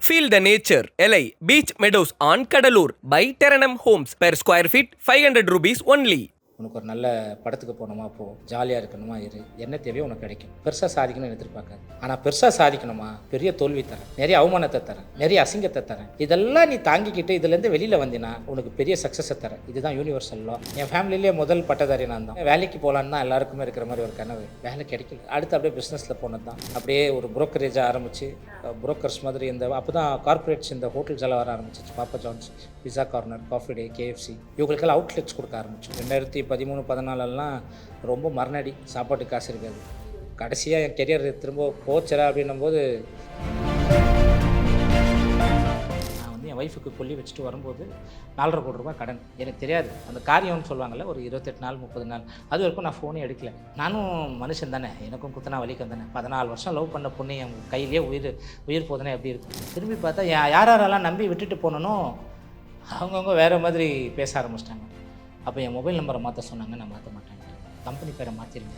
Feel the nature. LA Beach Meadows on Kadalur by Teranam Homes per square feet 500 rupees only. உனக்கு ஒரு நல்ல படத்துக்கு போகணுமா போ, ஜாலியாக இருக்கணுமா இரு, என்ன தேவையோ உனக்கு கிடைக்கும். பெருசாக சாதிக்கணும்னு எதிர்பார்க்காது. ஆனால் பெருசாக சாதிக்கணுமா, பெரிய தோல்வி தரேன், நிறைய அவமானத்தை தரேன், நிறைய அசிங்கத்தை தரேன், இதெல்லாம் நீ தாங்கிக்கிட்டு இதுலேருந்து வெளியில் வந்தினா உனக்கு பெரிய சக்ஸஸை தரேன். இதுதான் யூனிவர்சல் லா. என் ஃபேமிலியிலே முதல் பட்டதாரி நான் தான். வேலைக்கு போகலான்னு தான் எல்லாருக்குமே இருக்கிற மாதிரி ஒரு கனவு. வேலை கிடைக்கல. அடுத்து அப்படியே பிஸ்னஸில் போனது தான். அப்படியே ஒரு புரோக்கரேஜாக ஆரம்பித்து புரோக்கர்ஸ் மாதிரி அப்போ தான் கார்பரேட்ஸ் இந்த ஹோட்டல்ஸ் எல்லாம் வர ஆரம்பிச்சிச்சு. Papa John's, Pizza Corner, Coffee Day, KFC இவங்களுக்கெல்லாம் அவுட்லெட்ஸ் கொடுக்க ஆரம்பிச்சோம். 2013-14 ரொம்ப மரணடி, சாப்பாட்டு காசு இருக்காது. கடைசியாக என் கெரியர் திரும்ப போச்சரா அப்படின்னும் போது நான் வந்து என் ஒய்ஃபுக்கு கொல்லி வச்சுட்டு வரும்போது 4.5 கோடி ரூபாய் கடன். எனக்கு தெரியாது அந்த காரியம்னு சொல்லுவாங்கள்ல, ஒரு 28 நாள் 30 நாள் அது வரைக்கும் நான் ஃபோனே எடுக்கல. நானும் மனுஷன் தானே, எனக்கும் குத்தனா வலிக்கும் தானே. 14 வருஷம் லவ் பண்ண பொண்ணு என் கையிலே உயிர் போதுனே எப்படி இருக்கும். திரும்பி பார்த்தா யாரெல்லாம் நம்பி விட்டுட்டு போனனோ அவங்கவுங்க வேறு மாதிரி பேச ஆரம்பிச்சிட்டாங்க. அப்போ என் மொபைல் நம்பரை மாற்ற சொன்னாங்க, நான் மாற்ற மாட்டேன். கம்பெனி பேரை மாற்றிருங்க.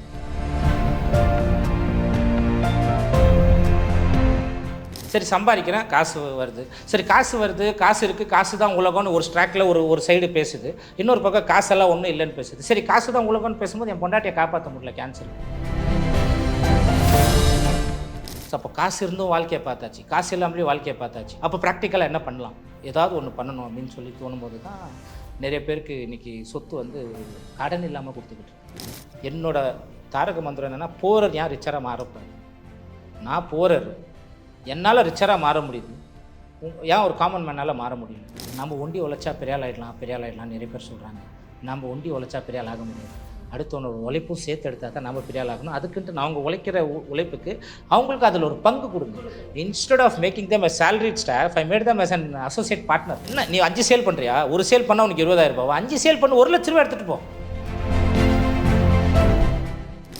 சரி சம்பாதிக்கிறேன், காசு வருது. சரி காசு வருது, காசு இருக்குது, காசு தான் உலகம்னு ஒரு ஸ்ட்ராக்கில் ஒரு சைடு பேசுது. இன்னொரு பக்கம் காசெல்லாம் ஒன்றும் இல்லைன்னு பேசுது. சரி காசு தான் உலகம்னு பேசும்போது என் பொண்டாட்டியை காப்பாற்ற முடியல, கேன்சர். ஸோ அப்போ காசு இருந்தும் வாழ்க்கையை பார்த்தாச்சு, காசு இல்லாமலேயும் வாழ்க்கையை பார்த்தாச்சு. அப்போ ப்ராக்டிக்கலாக என்ன பண்ணலாம், ஏதாவது ஒன்று பண்ணணும் அப்படின்னு சொல்லி தோணும்போது தான் நிறைய பேருக்கு இன்றைக்கி சொத்து வந்து கடன் இல்லாமல் கொடுத்துக்கிட்டு. என்னோடய தாரக மந்திரம் என்னென்னா, போரர் ஏன் ரிச்சராக மாறக்கூடாது. நான் போரர், என்னால் ரிச்சராக மாற முடியுது, ஏன் ஒரு காமன் மேனால் மாற முடியல. நம்ம ஒண்டி உழைச்சா பெரியாள் ஆகிடலாம் நிறைய பேர் சொல்கிறாங்க. நம்ம ஒண்டி உழைச்சா பெரியாள் ஆக முடியாது. அடுத்தவனோட உழைப்பும் சேர்த்து எடுத்தால் தான் நம்ம பெரியாள் ஆகணும். அதுக்குன்ட்டு அவங்க உழைக்கிற உழைப்புக்கு அவங்களுக்கு அதில் ஒரு பங்கு கொடுங்க. Instead of making them a salaried staff, I made them as an associate partner. என்ன நீ 5 சேல் பண்ணுறியா, ஒரு சேல் பண்ணால் உனக்கு 20,000 ரூபாய், 5 சேல் பண்ண 1 லட்ச ரூபா எடுத்துகிட்டு போ.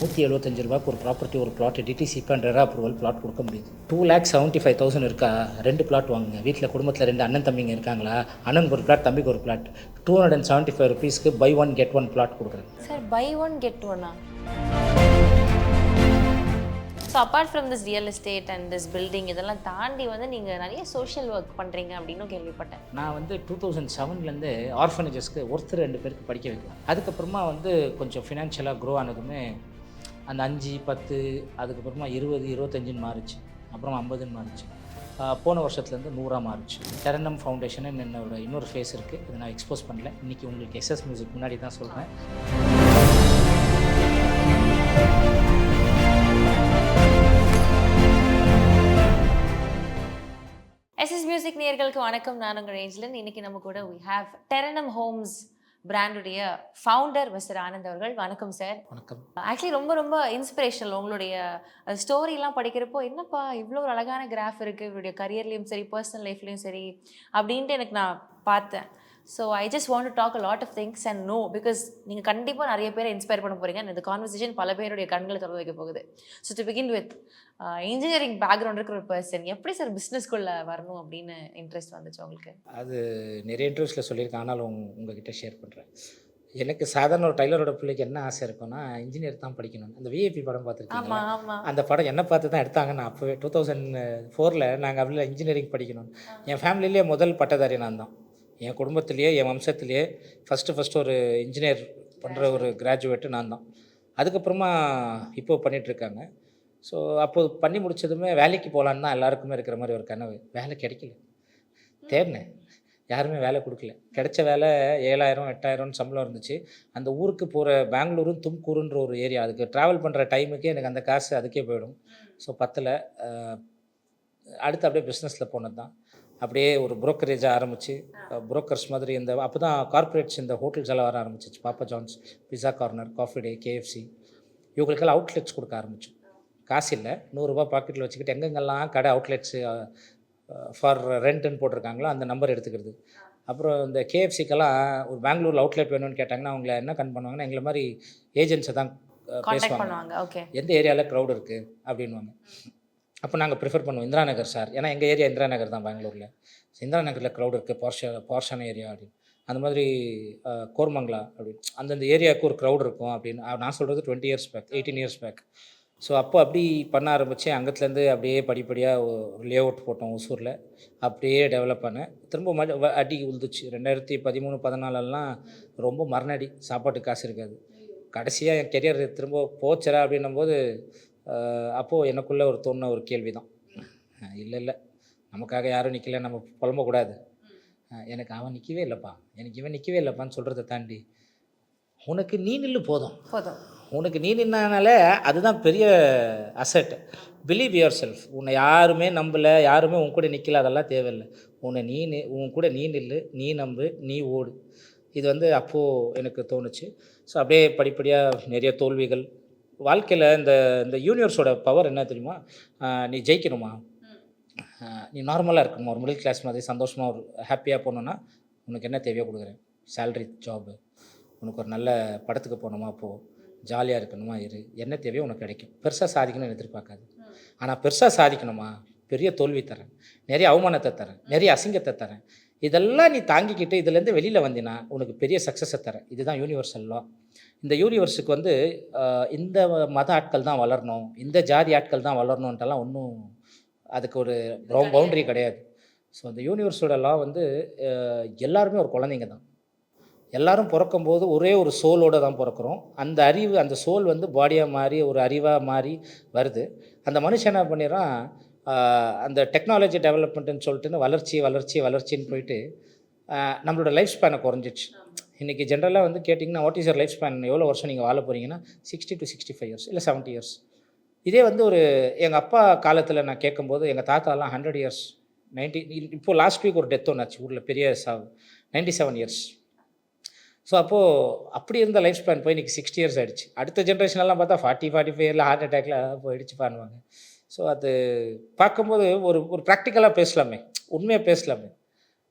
175 ரூபாய்க்கு ஒரு ப்ராப்பர்ட்டி, ஒரு பிளாட் DTC பண்ற அப்ரூவல் பிளாட் கொடுக்க முடியுது. 2,75,000 இருக்கா, 2 பிளாட் வாங்குங்க. வீட்டில் குடும்பத்தில் 2 அண்ணன் தம்பிங்க இருக்காங்களா, அண்ணனுக்கு ஒரு பிளாட், தம்பிக்கு ஒரு பிளாட். 275 rupeesக்கு buy 1 get 1 பிளாட் கொடுக்குறேன் sir. buy 1 get 1 so apart from this real estate and this building இதெல்லாம் தாண்டி வந்து நீங்கள் நிறைய சோஷியல் ஒர்க் பண்ணுறீங்க அப்படின்னு கேள்விப்பட்டேன். நான் வந்து 2007 ஆர்ஃபனேஜஸ்க்கு 1-2 பேருக்கு படிக்க வைக்கலாம். அதுக்கப்புறமா வந்து கொஞ்சம் ஃபினான்ஷியலாக க்ரோ ஆனதுமே அந்த 5, 10 அதுக்கப்புறமா 20, 25 மாறிச்சு. அப்புறம் 50 மாறிச்சு. போன வருஷத்துலேருந்து 100 மாறிச்சு. டெரனம் ஃபவுண்டேஷன் என்னோட இன்னொரு ஃபேஸ் இருக்குது, இதை நான் எக்ஸ்போஸ் பண்ணல. இன்றைக்கி உங்களுக்கு SS மியூசிக் முன்னாடி தான் சொல்கிறேன். SS மியூசிக் நேயர்களுக்கு வணக்கம். நான் உங்கள் ரேஞ்சிலன். இன்றைக்கி நம்ம கூட we have டெரனம் ஹோம்ஸ் பிராண்டுடைய ஃபவுண்டர் மிஸ்டர் ஆனந்த் அவர்கள். வணக்கம் சார். வணக்கம். ஆக்சுவலி ரொம்ப இன்ஸ்பிரேஷனல். உங்களுடைய ஸ்டோரிலாம் படிக்கிறப்போ என்னப்பா இவ்வளோ ஒரு அழகான கிராஃப் இருக்குது, இவருடைய கரியர்லேயும் சரி பர்சனல் லைஃப்லேயும் சரி அப்படின்ட்டு எனக்கு நான் பார்த்தேன். So I just want to talk a lot of things and no because நீங்கள் கண்டிப்பாக நிறைய பேரை இன்ஸ்பயர் பண்ண போகிறீங்க. இந்த கான்வர்சேஷன் பல பேருடைய கண்களை திறந்து வைக்க போகுது. So to begin with, engineering background இருக்கிற ஒரு பர்சன் எப்படி சார் பிஸ்னஸ்குள்ளே வரணும் அப்படின்னு இன்ட்ரெஸ்ட் வந்துச்சு உங்களுக்கு? அது நிறைய இன்ட்ரெஸ்ட்டில் சொல்லியிருக்கேன், ஆனாலும் உங்ககிட்ட ஷேர் பண்ணுறேன். எனக்கு சாதாரண ஒரு டைலரோட பிள்ளைக்கு என்ன ஆசை இருக்கும்னா, இன்ஜினியர் தான் படிக்கணும். அந்த VIP படம் பார்த்துருக்கீங்களா? அந்த படம் என்ன பார்த்து தான் எடுத்தாங்க. நான் அப்போவே 2004 நாங்கள் அவ்வளோ இன்ஜினியரிங் படிக்கணும். என் ஃபேமிலியிலே முதல் பட்டதாரி நான் தான். என் குடும்பத்திலேயே என் வம்சத்துலேயே ஃபஸ்ட்டு ஒரு இன்ஜினியர் பண்ணுற ஒரு கிராஜுவேட்டு நான் தான். அதுக்கப்புறமா இப்போ பண்ணிகிட்ருக்காங்க. ஸோ அப்போது பண்ணி முடித்ததுமே வேலைக்கு போகலான்னு தான் எல்லாருக்குமே இருக்கிற மாதிரி ஒரு கனவு. வேலை கிடைக்கல. தேடினேன், யாருமே வேலை கொடுக்கல. கிடைச்ச வேலை 7,000 8,000 சம்பளம் இருந்துச்சு. அந்த ஊருக்கு போகிற பெங்களூரு தும்கூருன்ற ஒரு ஏரியா, அதுக்கு ட்ராவல் பண்ணுற டைமுக்கே எனக்கு அந்த காசு அதுக்கே போயிடும். ஸோ பத்தில் அடுத்து அப்படியே பிஸ்னஸில் போனது தான். அப்படியே ஒரு புரோக்கரேஜாக ஆரம்பித்து புரோக்கர்ஸ் மாதிரி அப்போ தான் கார்பரேட்ஸ் இந்த ஹோட்டல்ஸ் எல்லாம் வர ஆரம்பிச்சிச்சு. Papa John's, Pizza Corner, Coffee Day, KFC இவங்களுக்கெல்லாம் அவுட்லெட்ஸ் கொடுக்க ஆரம்பித்தோம். காசு இல்லை, 100 ரூபா பாக்கெட்டில் வச்சுக்கிட்டு எங்கெங்கெல்லாம் கடை அவுட்லெட்ஸு ஃபார் ரெண்ட்டுன்னு போட்டிருக்காங்களோ அந்த நம்பர் எடுத்துக்கிறது. அப்புறம் இந்த KFCக்கெல்லாம் ஒரு பெங்களூரில் அவுட்லெட் வேணும்னு கேட்டாங்கன்னா அவங்கள என்ன பண்ணுவாங்கன்னா, எங்களை மாதிரி ஏஜென்ட்ஸை தான் பேசுவாங்க. எந்த ஏரியாவில் க்ரௌட் இருக்குது அப்படின்வாங்க. அப்போ நாங்கள் ப்ரிஃபர் பண்ணுவோம் இந்திரா நகர் சார், ஏன்னா எங்கள் ஏரியா இந்திரா நகர் தான் பெங்களூரில். இந்திரா நகரில் க்ரௌட் இருக்குது, பார்ஷான ஏரியா அப்படின்னு. அந்த மாதிரி கோர்மங்கலா அப்படின்னு அந்தந்த ஏரியாவுக்கு ஒரு க்ரௌட் இருக்கும் அப்படின்னு நான் சொல்கிறது 20 years back, 18 years back. So அப்போ அப்படி பண்ண ஆரம்பித்தேன். அங்கத்துலேருந்து அப்படியே படிப்படியாக ஒரு லே அவுட் போட்டோம் ஒசூரில். அப்படியே டெவலப் பண்ணேன். திரும்ப அடி உழுந்துச்சு. 2013, 14 ரொம்ப மரணஅடி. சாப்பாட்டுக்கு காசு இருக்காது. கடைசியாக என் கெரியர் திரும்ப போச்சுடா அப்படின்னும்போது அப்போது எனக்குள்ளே தோணுன ஒரு கேள்வி தான். இல்லை நமக்காக யாரும் நிற்கல, நம்ம புலம்பக்கூடாது. எனக்கு அவன் நிற்கவே இல்லைப்பா, எனக்கு இவன் நிற்கவே இல்லைப்பான்னு சொல்கிறத தாண்டி உனக்கு நீ நில்லு போதும். உனக்கு நீ நின்னாலே அதுதான் பெரிய அசெட். Believe your self. உன்னை யாருமே நம்பலை, யாருமே உன் கூட நிற்கல, அதெல்லாம் தேவையில்லை. உன் கூட நீ நில்லு, நீ நம்பு, நீ ஓடு. இது அப்போது எனக்கு தோணுச்சு. ஸோ அப்படியே படிப்படியாக நிறைய தோல்விகள் வாழ்க்கையில். இந்த யூனிவர்ஸோட பவர் என்ன தெரியுமா? நீ ஜெயிக்கணுமா, நீ நார்மலாக இருக்கணுமா, ஒரு மிடில் கிளாஸ் மாதிரி சந்தோஷமாக ஒரு ஹாப்பியாக போகணுன்னா உனக்கு என்ன தேவையோ கொடுக்குறேன். சேல்ரி, ஜாபு, உனக்கு ஒரு நல்ல படத்துக்கு போகணுமா அப்போது, ஜாலியாக இருக்கணுமா இரு, என்ன தேவையோ உனக்கு கிடைக்கும். பெருசாக சாதிக்கணும்னு எதிர்பார்க்காது. ஆனால் பெருசாக சாதிக்கணுமா, பெரிய தோல்வி தரேன், நிறைய அவமானத்தை தரேன், நிறைய அசிங்கத்தை தரேன். இதெல்லாம் நீ தாங்கிக்கிட்டு இதுலேருந்து வெளியில் வந்தினா உனக்கு பெரிய சக்ஸஸை தரேன். இதுதான் யூனிவர்சல் லா. இந்த யூனிவர்ஸுக்கு இந்த மத ஆட்கள் தான் வளரணும், இந்த ஜாதி ஆட்கள் தான் வளரணுன்ட்டெல்லாம் ஒன்றும் அதுக்கு ஒரு பவுண்டரி கிடையாது. ஸோ அந்த யூனிவர்ஸோட லா எல்லாருமே ஒரு குழந்தைங்க தான். எல்லோரும் பிறக்கும்போது ஒரே ஒரு சோலோடு தான் பிறக்கிறோம். அந்த அறிவு, அந்த சோல் பாடியாக மாறி ஒரு அறிவாக மாறி வருது. அந்த மனுஷன் என்ன பண்ணிடுறான், அந்த டெக்னாலஜி டெவலப்மெண்ட்டுன்னு சொல்லிட்டு வளர்ச்சின்னு போயிட்டு நம்மளோட லைஃப் ஸ்பேனை குறைஞ்சிச்சு. இன்றைக்கி ஜென்ரலாக கேட்டிங்கன்னா what is your life span, எவ்வளோ வருஷம் நீங்கள் வாழ போகிறீங்கன்னா 60 to 65 years இல்லை 70 years. இதே எங்கள் அப்பா காலத்தில் நான் கேட்கும்போது எங்கள் தாத்தாலாம் 100 years, 90. இப்போது லாஸ்ட் வீக் ஒரு டெத் ஒன்றாச்சு ஊரில், பெரிய சாவு, 97 years. ஸோ அப்போது அப்படி இருந்த லைஃப் ஸ்பேன் போய் இன்றைக்கி 60 years ஆகிடுச்சு. அடுத்த ஜென்ரேஷனெல்லாம் பார்த்தா 40-45 years ஹார்ட் அட்டாக்ல போயிடுச்சு பண்ணுவாங்க. ஸோ அது பார்க்கும்போது ஒரு ப்ராக்டிக்கலாக பேசலாமே, உண்மையாக பேசலாமே.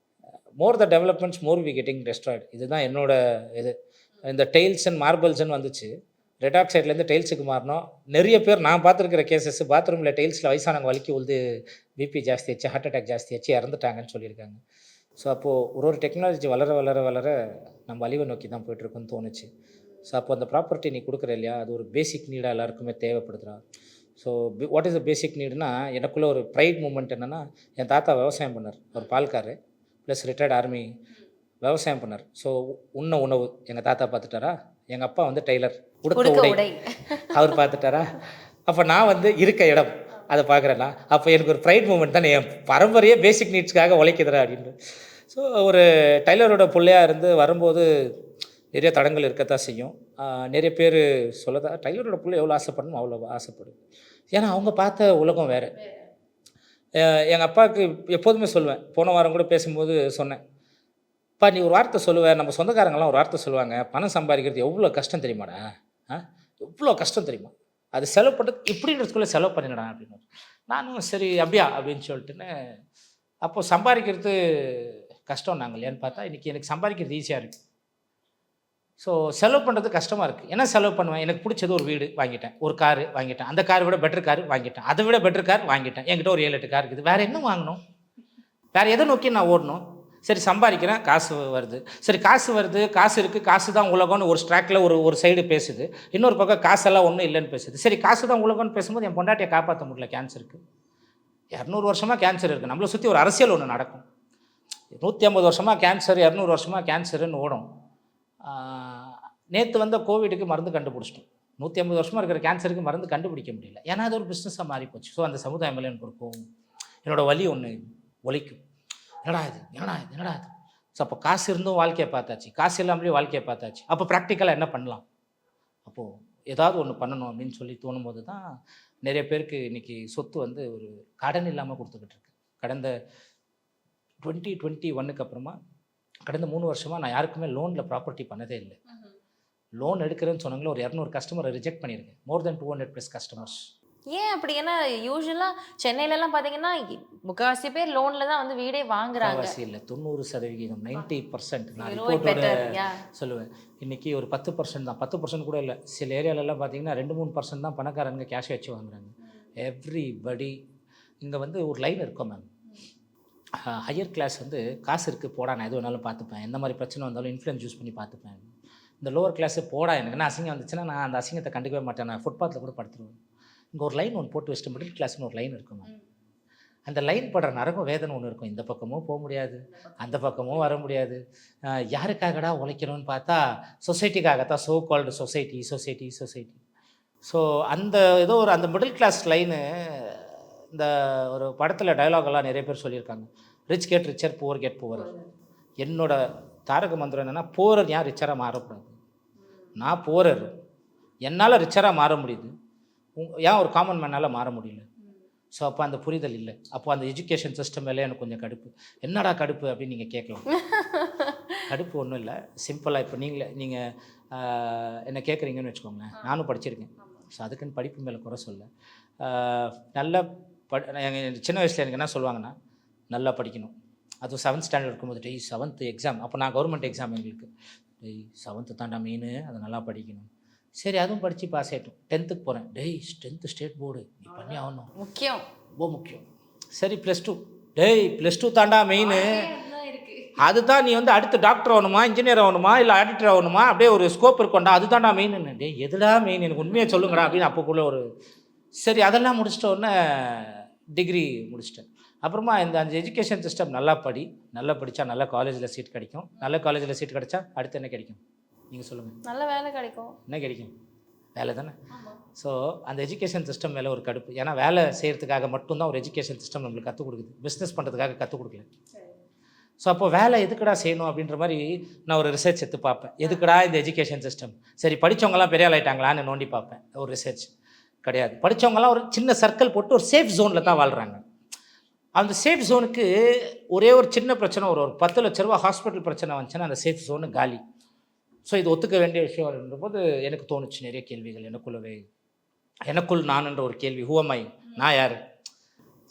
More the developments more we getting destroyed. இதுதான் என்னோட இது. இந்த டெய்ல்ஸ் அண்ட் மார்பிள்ஸ்ன்னு வந்துச்சு. ரெட் ஆக்சைட்லேருந்து டெய்ல்ஸுக்கு மாறினோம். நிறைய பேர் நான் பார்த்துருக்கிற கேசஸ் பாத்ரூமில் டெய்ல்ஸில் வயசானவங்க வலிக்கி உழுது பிபி ஜாஸ்தி ஆச்சு, ஹார்ட் அட்டாக் ஜாஸ்தி ஆச்சு, இறந்துட்டாங்கன்னு சொல்லியிருக்காங்க. ஸோ அப்போது ஒரு டெக்னாலஜி வளர நம்ம அழிவை நோக்கி தான் போய்ட்டுருக்குன்னு தோணுச்சு. ஸோ அப்போ அந்த ப்ராப்பர்ட்டி நீ கொடுக்குற இல்லையா, அது ஒரு பேசிக் நீடாக எல்லாருக்குமே தேவைப்படுதுடா. ஸோ வாட் இஸ் த பேசிக் நீடுனா, எனக்குள்ளே ஒரு ப்ரைட் மூமெண்ட் என்னென்னா, என் தாத்தா விவசாயம் பண்ணார், ஒரு பால்கார் ப்ளஸ் ரிட்டையர்ட் ஆர்மி, விவசாயம் பண்ணார். ஸோ உணவு எங்கள் தாத்தா பார்த்துட்டாரா, எங்கள் அப்பா டெய்லர், உடுக்க உடை அவர் பார்த்துட்டாரா, அப்போ நான் இருக்க இடம் அதை பார்க்குறேன்னா, அப்போ எனக்கு ஒரு ப்ரைட் மூமெண்ட் தான், என் பரம்பரையே பேசிக் நீட்ஸ்க்காக உழைக்குதுறா அப்படின்னு. ஸோ ஒரு டைலரோட பிள்ளையாக இருந்து வரும்போது நிறைய தடங்கள் இருக்கத்தான் செய்யும். நிறைய பேர் சொல்லதான் டைலரோட பிள்ளை எவ்வளோ ஆசைப்படணும் அவ்வளோ ஆசைப்படும். ஏன்னா அவங்க பார்த்த உலகம் வேறு. எங்கள் அப்பாவுக்கு எப்போதுமே சொல்லுவேன், போன வாரம் கூட பேசும்போது சொன்னேன், அப்பா நீ ஒரு வார்த்தை சொல்லுவேன், நம்ம சொந்தக்காரங்களாம் ஒரு வார்த்தை சொல்லுவாங்க, பணம் சம்பாதிக்கிறது எவ்வளோ கஷ்டம் தெரியுமாடா, எவ்வளோ கஷ்டம் தெரியுமா, அது செலவு பண்ணுறது இப்படின்றதுக்குள்ளே செலவு பண்ணிடா அப்படின்னு. நானும் சரி அப்படியா அப்படின்னு சொல்லிட்டுன்னு, அப்போது சம்பாதிக்கிறது கஷ்டம் நாங்கள் ஏன்னு பார்த்தா இன்றைக்கி எனக்கு சம்பாதிக்கிறது ஈஸியாக இருக்குது. ஸோ செலவு பண்ணுறது கஷ்டமாக இருக்குது. என்ன செலவு பண்ணுவேன், எனக்கு பிடிச்சது ஒரு வீடு வாங்கிட்டேன், ஒரு காரு வாங்கிட்டேன், அந்த காரை விட பெட்டர் கார் வாங்கிட்டேன், அதை விட பெட்டர் கார் வாங்கிட்டேன், என்கிட்ட ஒரு 7-8 கார் இருக்குது, வேறு என்ன வாங்கணும், வேறு எதை நோக்கி நான் ஓடணும். சரி சம்பாதிக்கிறேன், காசு வருது, சரி காசு வருது, காசு இருக்குது, காசு தான் உலகம்னு ஒரு ஸ்ட்ராக்கில் ஒரு சைடு பேசுது, இன்னொரு பக்கம் காசெல்லாம் ஒன்றும் இல்லைன்னு பேசுது. சரி காசு தான் உலகம்னு பேசும்போது என் பொண்டாட்டியை காப்பாற்ற முடியல, கேன்சருக்கு 200 வருஷமாக கேன்சர் இருக்குது, நம்மளை சுற்றி ஒரு அரசியல் ஒன்று நடக்கும். 150 வருஷமாக கேன்சர், 200 வருஷமாக கேன்சருன்னு ஓடும். நேற்று கோவிடுக்கு மருந்து கண்டுபிடிச்சிட்டோம். 150 வருஷமாக இருக்கிற கேன்சருக்கு மருந்து கண்டுபிடிக்க முடியல, ஏன்னா அது ஒரு பிஸ்னஸாக மாறி போச்சு. ஸோ அந்த சமுதாயம் மேலே எனக்கு இருக்கும், என்னோடய வலி ஒன்று ஒலிக்கும், என்னடா இது. ஸோ அப்போ காசு இருந்தும் வாழ்க்கையை பார்த்தாச்சு, காசு இல்லாமலேயும் வாழ்க்கையை பார்த்தாச்சு, அப்போ ப்ராக்டிக்கலாக என்ன பண்ணலாம், அப்போது ஏதாவது ஒன்று பண்ணணும் அப்படின்னு சொல்லி தோணும்போது தான் நிறைய பேருக்கு இன்றைக்கி சொத்து ஒரு கடன் இல்லாமல் கொடுத்துக்கிட்டு இருக்கு. கடந்த 2021 அப்புறமா கடந்த 3 வருஷமாக நான் யாருக்குமே லோனில் ப்ராப்பர்ட்டி பண்ணதே இல்லை. லோன் எடுக்கிறேன்னு சொன்னாங்களே ஒரு 200 கஸ்டமரை ரிஜெக்ட் பண்ணியிருக்கேன், மோர் தென் 200+ கஸ்டமர்ஸ். ஏன் அப்படி? ஏன்னா யூஸ்வலாக சென்னையிலலாம் பார்த்தீங்கன்னா முக்கால்வாசி பேர் லோனில் தான் வீடே வாங்குறாங்க. இல்லை 90%, 90%. நான் ரிப்போர்ட்டோட சொல்லுவேன், இன்றைக்கி ஒரு 10% தான், 10% கூட இல்லை. சில ஏரியாலெல்லாம் பார்த்தீங்கன்னா 2-3% தான் பணக்காரங்க கேஷ் வச்சு வாங்குறாங்க. எவ்ரிபடி இங்கே ஒரு லைன் இருக்கும் மேம். ஹையர் கிளாஸ் காசு இருக்குது போடா, நான் எது வேணாலும் பார்த்துப்பேன், எந்த மாதிரி பிரச்சனை வந்தாலும் இன்ஃப்ளூயன்ஸ் யூஸ் பண்ணி பார்த்துப்பேன். இந்த லோவர் கிளாஸு போடா, எனக்கு என்ன அசிங்கம் வந்துச்சுன்னா நான் அந்த அசிங்கத்தை கண்டுக்கவே மாட்டேன், நான் ஃபுட்பாத்தில் கூட படுத்துருவேன். இங்கே ஒரு லைன் ஒன்று போட்டு வச்சுட்டு மிடில் கிளாஸ்னு ஒரு லைன் இருக்குங்க. அந்த லைன் படுற நரகம் வேதனை ஒன்று இருக்கும். இந்த பக்கமும் போக முடியாது, அந்த பக்கமும் வர முடியாது. யாருக்காகடா உழைக்கணும்னு பார்த்தா சொசைட்டிக்காகத்தான். So called society society society. So அந்த ஏதோ ஒரு அந்த மிடில் கிளாஸ் லைனு இந்த ஒரு படத்தில் டயலாகெல்லாம் நிறைய பேர் சொல்லியிருக்காங்க. Rich get richer, poor get poor. என்னோட தாரக மந்திரம் என்னென்னா, புவரர் ஏன் ரிச்சராக மாறக்கூடாது? நான் புவரர், என்னால் ரிச்சராக மாற முடியுது, ஏன் ஒரு காமன் மேனால் மாற முடியல? ஸோ அப்போ அந்த புரிதல் இல்லை. அப்போ அந்த எஜுகேஷன் சிஸ்டம் மேலே எனக்கு கொஞ்சம் கடுப்பு. என்னடா கடுப்பு அப்படின்னு நீங்கள் கேட்கலாம். கடுப்பு ஒன்றும் இல்லை, சிம்பிளாக இப்போ நீங்கள் என்ன கேட்குறீங்கன்னு வச்சுக்கோங்களேன். நானும் படிச்சிருக்கேன். ஸோ அதுக்குன்னு படிப்பு மேலே குறை சொல்ல. நல்லா சின்ன வயசில் எனக்கு என்ன சொல்லுவாங்கன்னா, நல்லா படிக்கணும். அதுவும் 7th ஸ்டாண்டர்ட் இருக்கும்போது, டெய் 7th எக்ஸாம், அப்போ நான் கவர்மெண்ட் எக்ஸாம் எங்களுக்கு, டெய் 7th தாண்டா மெயின், அதை நல்லா படிக்கணும். சரி, அதுவும் படித்து பாஸ் ஆகிட்டோம். 10th போகிறேன், டெய் 10th ஸ்டேட் போர்டு நீ பண்ணி ஆகணும், முக்கியம், ரொம்ப முக்கியம். சரி +2, டெய் +2 தாண்டா மெயின், அதுதான் நீ வந்து அடுத்து டாக்டர் ஆகணுமா, இன்ஜினியர் ஆகணுமா, இல்லை ஆடிட்டர் ஆகணுமா, அப்படியே ஒரு ஸ்கோப் இருக்கோண்டா, அதுதான்டா மெயின். டே எதுடா மெயின், எனக்கு உண்மையை சொல்லுங்கடா அப்படின்னு அப்போக்குள்ளே ஒரு சரி. அதெல்லாம் முடிச்சிட்ட உடனே டிகிரி முடிச்சிட்டேன். அப்புறமா அந்த எஜுகேஷன் சிஸ்டம் நல்லா படித்தா நல்ல காலேஜில் சீட் கிடைக்கும். நல்ல காலேஜில் சீட் கிடைச்சா அடுத்து என்ன கிடைக்கும் நீங்கள் சொல்லுங்கள்? நல்ல வேலை கிடைக்கும். என்ன கிடைக்கும்? வேலை தானே. ஸோ அந்த எஜுகேஷன் சிஸ்டம் மேலே ஒரு கடுப்பு. ஏன்னா வேலை செய்கிறதுக்காக மட்டும்தான் ஒரு எஜுகேஷன் சிஸ்டம் நம்மளுக்கு கற்றுக் கொடுக்குது, பிஸ்னஸ் பண்ணுறதுக்காக கற்றுக் கொடுக்கல. ஸோ அப்போ வேலை எதுக்குடா செய்யணும் அப்படின்ற மாதிரி நான் ஒரு ரிசர்ச் எடுத்து பார்ப்பேன். எதுக்குடா இந்த எஜுகேஷன் சிஸ்டம்? சரி, படித்தவங்களாம் பெரிய ஆள் ஆகிட்டாங்களான்னு நோண்டி பார்ப்பேன். ஒரு ரிசர்ச் கிடையாது. படித்தவங்களாம் ஒரு சின்ன சர்க்கிள் போட்டு ஒரு சேஃப் ஜோனில் தான் வாழ்கிறாங்க. அந்த சேஃப் ஜோனுக்கு ஒரே ஒரு சின்ன பிரச்சனை, ஒரு 10 லட்ச ரூபா ஹாஸ்பிட்டல் பிரச்சனை வந்துச்சுன்னா அந்த சேஃப் ஜோனு காலி. ஸோ இது ஒத்துக்க வேண்டிய விஷயம் போது எனக்கு தோணுச்சு நிறைய கேள்விகள் எனக்குள் நான்ன்ற ஒரு கேள்வி. ஹூவமாய், நான் யார்?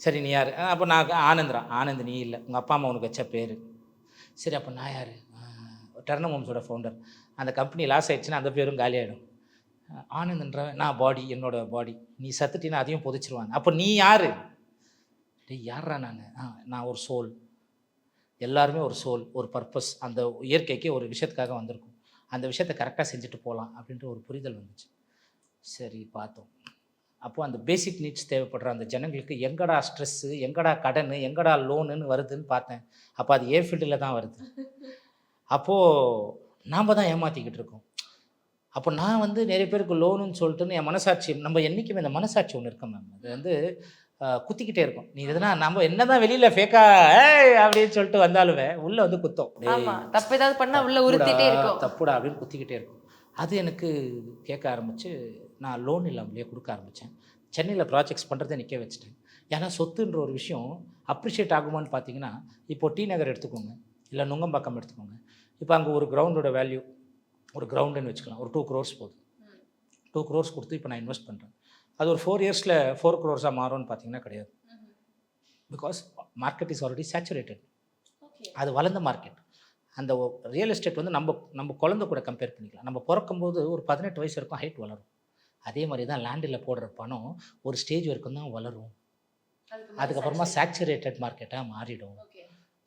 சரி, நீ யார்? அப்போ நான் ஆனந்த் நீ இல்லை, உங்கள் அப்பா அம்மா உனக்கு வச்ச பேர். சரி, அப்போ நான் யார்? டர்னர் ஹோம்ஸோட ஃபவுண்டர். அந்த கம்பெனி லாஸ் ஆகிடுச்சுன்னா அந்த பேரும் காலியாகிடும். ஆனந்த்ன்ற நான் பாடி, என்னோடய பாடி. நீ சத்துட்டினா அதையும் புதைச்சிருவாங்க. அப்போ நீ யார்? யாரா நான் ஒரு சோல். எல்லாருமே ஒரு சோல், ஒரு பர்பஸ். அந்த இயற்கைக்கு ஒரு விஷயத்துக்காக வந்திருக்கும். அந்த விஷயத்தை கரெக்டாக செஞ்சுட்டு போகலாம் அப்படின்ற ஒரு புரிதல் வந்துச்சு. சரி, பார்த்தோம். அப்போது அந்த பேசிக் நீட்ஸ் தேவைப்படுற அந்த ஜனங்களுக்கு எங்கடா ஸ்ட்ரெஸ்ஸு, எங்கடா கடன், எங்கடா லோனுன்னு வருதுன்னு பார்த்தேன். அப்போ அது ஏ ஃபீல்டில் தான் வருது. அப்போது நாம் தான் ஏமாற்றிக்கிட்டு இருக்கோம். அப்போ நான் வந்து நிறைய பேருக்கு லோனுன்னு சொல்லிட்டுன்னு என் மனசாட்சி, நம்ம என்றைக்குமே இந்த மனசாட்சி ஒன்று இருக்கோம் மேம், அது வந்து குத்திக்கிட்டே இருக்கும். நீ எதுனா நம்ம என்ன தான் வெளியில் ஃபேக்கா அப்படின்னு சொல்லிட்டு வந்தாலுமே உள்ளே வந்து குத்தம். தப்பு ஏதாவது பண்ணால் உள்ள உறுத்திட்டே இருக்கும், தப்புடா அப்படின்னு குத்திக்கிட்டே இருக்கும். அது எனக்கு கேட்க ஆரம்பித்து நான் லோன் இல்லாமலேயே கொடுக்க ஆரம்பித்தேன். சென்னையில் ப்ராஜெக்ட்ஸ் பண்ணுறதை நிற்க வச்சுட்டேன். ஏன்னா சொத்துன்ற ஒரு விஷயம் அப்ரிஷியேட் ஆகுமான்னு பார்த்தீங்கன்னா, இப்போது டி நகர் எடுத்துக்கோங்க, இல்லை நுங்கம்பாக்கம் எடுத்துக்கோங்க. இப்போ அங்கே ஒரு கிரவுண்டோட வேல்யூ, ஒரு கிரவுண்டுன்னு வச்சுக்கலாம், ஒரு 2 crores போகுது. 2 crores கொடுத்து இப்போ நான் இன்வெஸ்ட் பண்ணுறேன். அது ஒரு 4 yearsல 4 crores மாறும்னு பார்த்தீங்கன்னா கிடையாது. Because market is already saturated. அது வளர்ந்த மார்க்கெட். அந்த ரியல் எஸ்டேட் வந்து நம்ம குழந்தை கூட கம்பேர் பண்ணிக்கலாம். நம்ம பிறக்கும்போது ஒரு 18 வயசு வரைக்கும் ஹைட் வளரும். அதே மாதிரி தான் லேண்டில் போடுற பணம் ஒரு ஸ்டேஜ் வரைக்கும் தான் வளரும். அதுக்கப்புறமா சேச்சுரேட்டட் மார்க்கெட்டாக மாறிடும்.